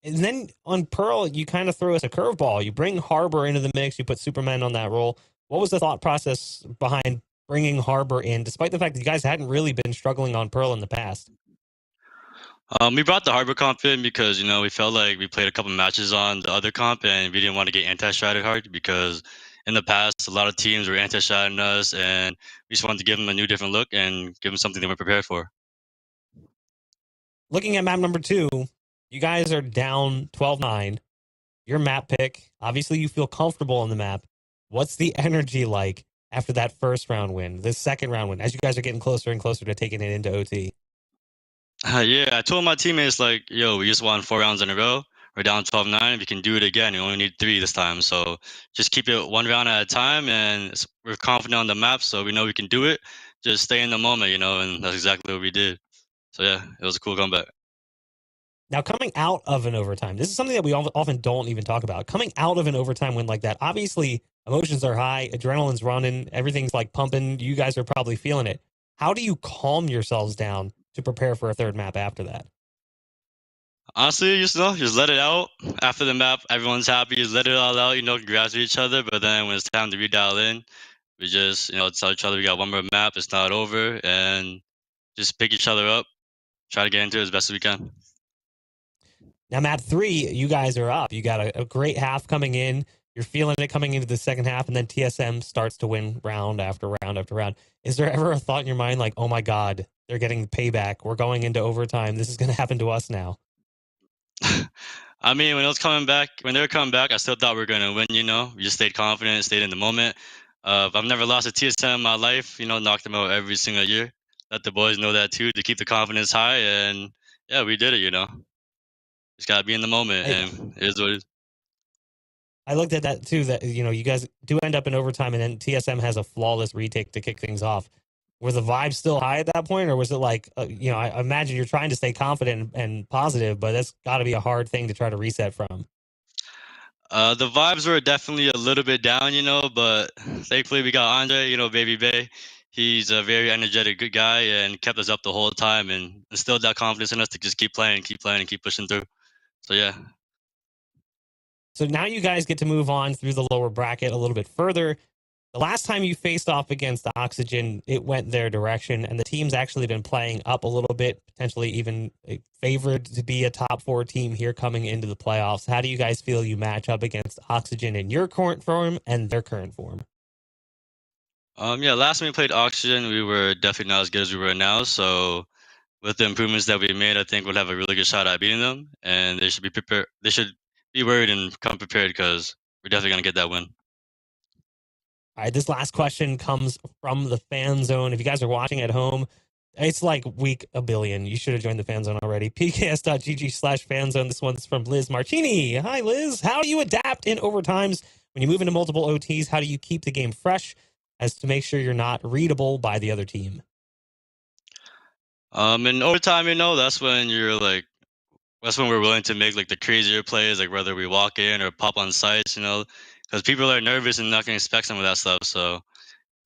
And then on Pearl, you kind of throw us a curveball. You bring Harbor into the mix. You put Superman on that role. What was the thought process behind bringing Harbor in, despite the fact that you guys hadn't really been struggling on Pearl in the past? We brought the Harbor comp in because, we felt like we played a couple matches on the other comp and we didn't want to get anti-stratted hard because in the past, a lot of teams were anti-stratting us and we just wanted to give them a new different look and give them something they weren't prepared for. Looking at map number 2, you guys are down 12-9. Your map pick, obviously you feel comfortable on the map. What's the energy like after that first round win, the second round win, as you guys are getting closer and closer to taking it into OT? Yeah, I told my teammates like, yo, we just won 4 rounds in a row. We're down 12-9. If you can do it again, you only need 3 this time. So just keep it 1 round at a time, and we're confident on the map, so we know we can do it. Just stay in the moment, and that's exactly what we did. So yeah, it was a cool comeback. Now, coming out of an overtime, this is something that we often don't even talk about. Coming out of an overtime win like that, obviously emotions are high, adrenaline's running, everything's like pumping. You guys are probably feeling it. How do you calm yourselves down to prepare for a third map after that? Honestly, just let it out. After the map, everyone's happy. Just let it all out, congratulate each other. But then when it's time to redial in, we just, tell each other we got one more map. It's not over, and just pick each other up. Try to get into it as best as we can. Now, map 3, you guys are up. You got a great half coming in. You're feeling it coming into the second half, and then TSM starts to win round after round after round. Is there ever a thought in your mind like, oh my God, they're getting payback. We're going into overtime. This is going to happen to us now? I mean, when they were coming back, I still thought we were going to win, We just stayed confident, stayed in the moment. I've never lost a TSM in my life, knocked them out every single year. Let the boys know that too, to keep the confidence high. And yeah, we did it, Just got to be in the moment, and it is what it is. I looked at that too, that, you guys do end up in overtime, and then TSM has a flawless retake to kick things off. Were the vibes still high at that point, or was it like, I imagine you're trying to stay confident and positive, but that's got to be a hard thing to try to reset from? The vibes were definitely a little bit down, but thankfully we got Andre, Baby Bay. He's a very energetic, good guy, and kept us up the whole time and instilled that confidence in us to just keep playing, and keep pushing through. So yeah. So now you guys get to move on through the lower bracket a little bit further. The last time you faced off against Oxygen, it went their direction, and the team's actually been playing up a little bit, potentially even favored to be a top 4 team here coming into the playoffs. How do you guys feel you match up against Oxygen in your current form and their current form? Yeah, last time we played Oxygen, we were definitely not as good as we were now. So with the improvements that we made, I think we'll have a really good shot at beating them, and they should be prepared. They should be worried and come prepared, because we're definitely gonna get that win. All right, this last question comes from the fan zone. If you guys are watching at home, it's like week a billion. You should have joined the fan zone already. pks.gg/fan zone. This one's from Liz Martini. Hi, Liz. How do you adapt in overtimes when you move into multiple OTs? How do you keep the game fresh as to make sure you're not readable by the other team? In overtime, that's when we're willing to make like the crazier plays, like whether we walk in or pop on sites, because people are nervous and not going to expect some of that stuff. So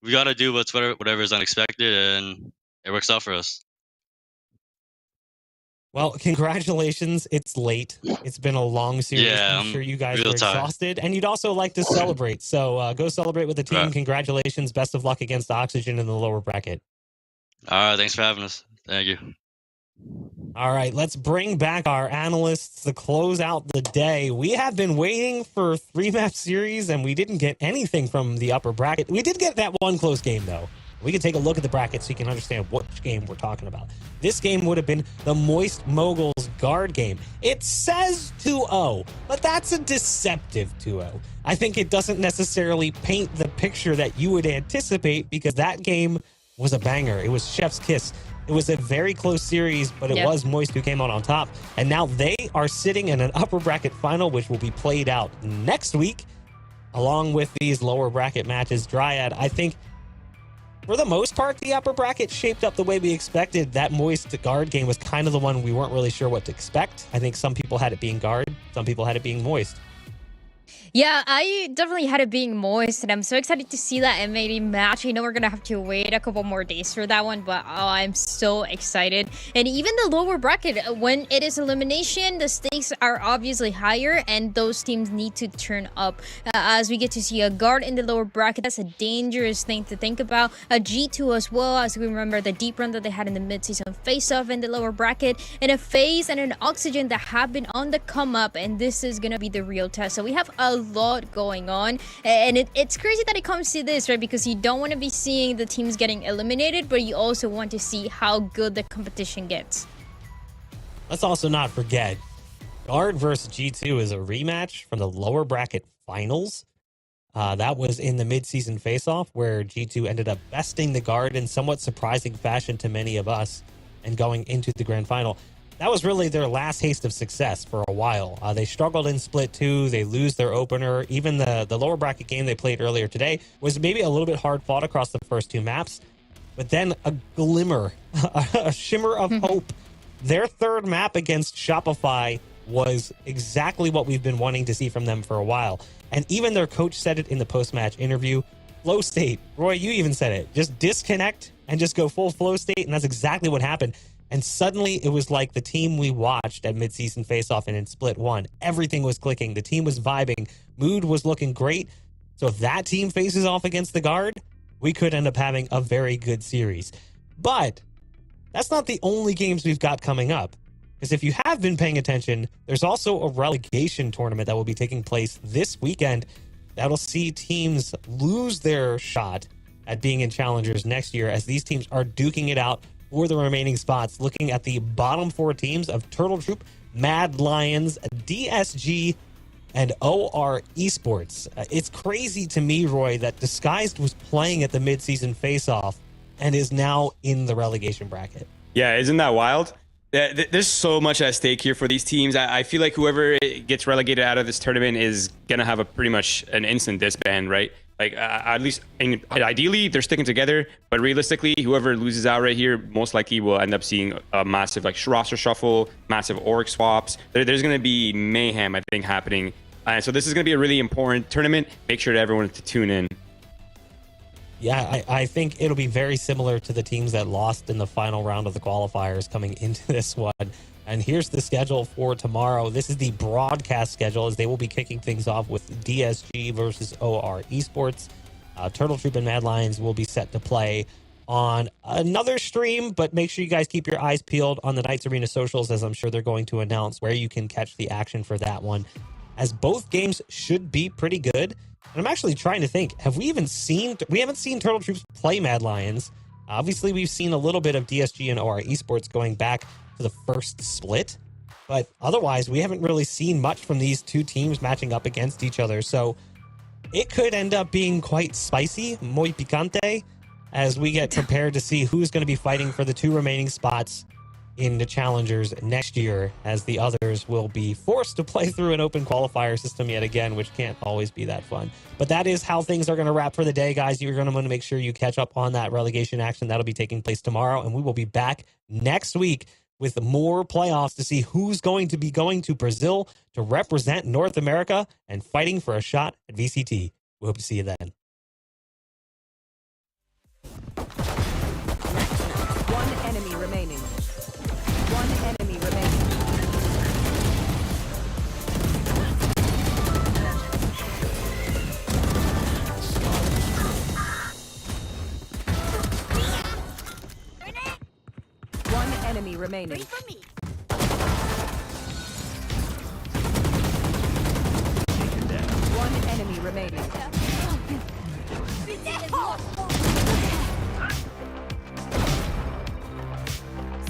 we got to do whatever is unexpected, and it works out for us. Well, congratulations. It's late. It's been a long series. Yeah, I'm sure you guys are real tired. exhausted, and you'd also like to celebrate. So go celebrate with the team. Right. Congratulations. Best of luck against Oxygen in the lower bracket. All right, thanks for having us. Thank you. All right, let's bring back our analysts to close out the day. We have been waiting for 3-map series, and we didn't get anything from the upper bracket. We did get that one close game, though. We can take a look at the bracket so you can understand which game we're talking about. This game would have been the Moist Moguls guard game. It says 2-0, but that's a deceptive 2-0. I think it doesn't necessarily paint the picture that you would anticipate, because that game was a banger. It was chef's kiss. It was a very close series, but it was Moist who came out on top. And now they are sitting in an upper bracket final, which will be played out next week, along with these lower bracket matches. Dryad, I think, for the most part, the upper bracket shaped up the way we expected. That Moist guard game was kind of the one we weren't really sure what to expect. I think some people had it being guard, some people had it being Moist. Yeah, I definitely had it being Moist, and I'm so excited to see that MAD match. I know we're going to have to wait a couple more days for that one, but I'm so excited. And even the lower bracket, when it is elimination, the stakes are obviously higher, and those teams need to turn up. As we get to see a guard in the lower bracket, that's a dangerous thing to think about. A G2 as well, as we remember the deep run that they had in the mid-season face-off in the lower bracket, and a FaZe and an Oxygen that have been on the come-up, and this is going to be the real test. So we have a lot going on, and it's crazy that it comes to this, right? Because you don't want to be seeing the teams getting eliminated, but you also want to see how good the competition gets. Let's also not forget, guard versus G2 is a rematch from the lower bracket finals. That was in the mid-season face-off where G2 ended up besting the guard in somewhat surprising fashion to many of us and going into the grand final. That was really their last taste of success for a while. They struggled in Split 2. They lose their opener. Even the lower bracket game they played earlier today was maybe a little bit hard fought across the first two maps. But then a glimmer, a shimmer of hope. Their third map against Shopify was exactly what we've been wanting to see from them for a while. And even their coach said it in the post-match interview. Flow state. Roy, you even said it. Just disconnect and just go full flow state. And that's exactly what happened. And suddenly it was like the team we watched at mid-season face-off and in Split 1. Everything was clicking. The team was vibing. Mood was looking great. So if that team faces off against the guard, we could end up having a very good series. But that's not the only games we've got coming up. Because if you have been paying attention, there's also a relegation tournament that will be taking place this weekend that'll see teams lose their shot at being in challengers next year as these teams are duking it out for the remaining spots, looking at the bottom four teams of Turtle Troop, Mad Lions, DSG, and OR Esports. It's crazy to me, Roy, that Disguised was playing at the mid-season face-off and is now in the relegation bracket. Yeah, isn't that wild? There's so much at stake here for these teams. I feel like whoever gets relegated out of this tournament is going to have a pretty much an instant disband, right? Like, at least, ideally, they're sticking together. But realistically, whoever loses out right here most likely will end up seeing a massive roster shuffle, massive org swaps. There's going to be mayhem, I think, happening. So this is going to be a really important tournament. Make sure to everyone to tune in. Yeah, I think it'll be very similar to the teams that lost in the final round of the qualifiers coming into this one. And here's the schedule for tomorrow. This is the broadcast schedule as they will be kicking things off with DSG versus OR Esports. Turtle Troop and Mad Lions will be set to play on another stream, but make sure you guys keep your eyes peeled on the Knights Arena socials, as I'm sure they're going to announce where you can catch the action for that one, as both games should be pretty good. And I'm actually trying to think, we haven't seen Turtle Troops play Mad Lions. Obviously, we've seen a little bit of DSG and OR Esports going back to the first split, but otherwise, we haven't really seen much from these two teams matching up against each other. So it could end up being quite spicy, muy picante, as we get prepared to see who's going to be fighting for the two remaining spots in the challengers next year, as the others will be forced to play through an open qualifier system yet again, which can't always be that fun. But that is how things are going to wrap for the day, guys. You're going to want to make sure you catch up on that relegation action. That'll be taking place tomorrow, and we will be back next week with more playoffs to see who's going to be going to Brazil to represent North America and fighting for a shot at VCT. We hope to see you then. One enemy remaining. One enemy remaining. One enemy remaining. One enemy remaining.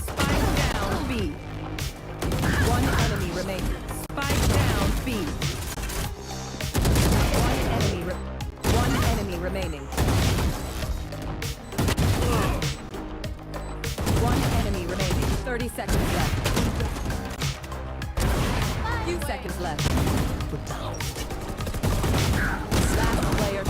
Spike down B. One enemy remaining. Spike down B. One enemy remaining. One enemy remaining. 30 seconds left. Few seconds left. Last player.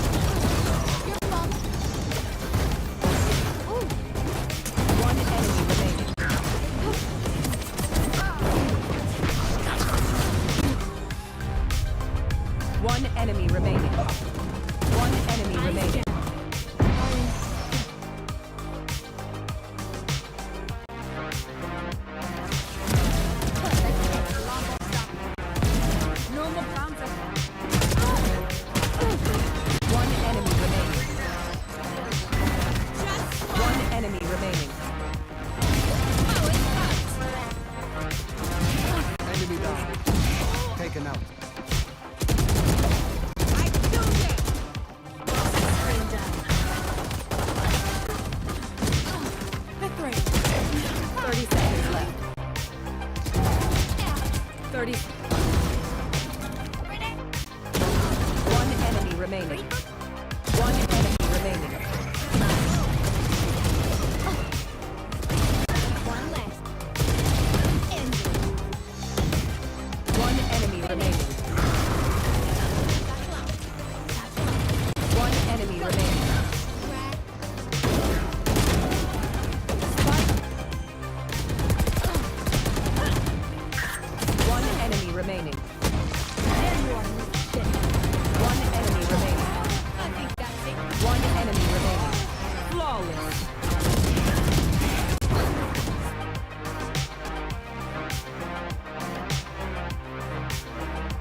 One enemy remaining. One enemy remaining. One enemy remaining. One enemy remaining. One enemy remaining. Enemy down. Taken out. 30 seconds left. 30.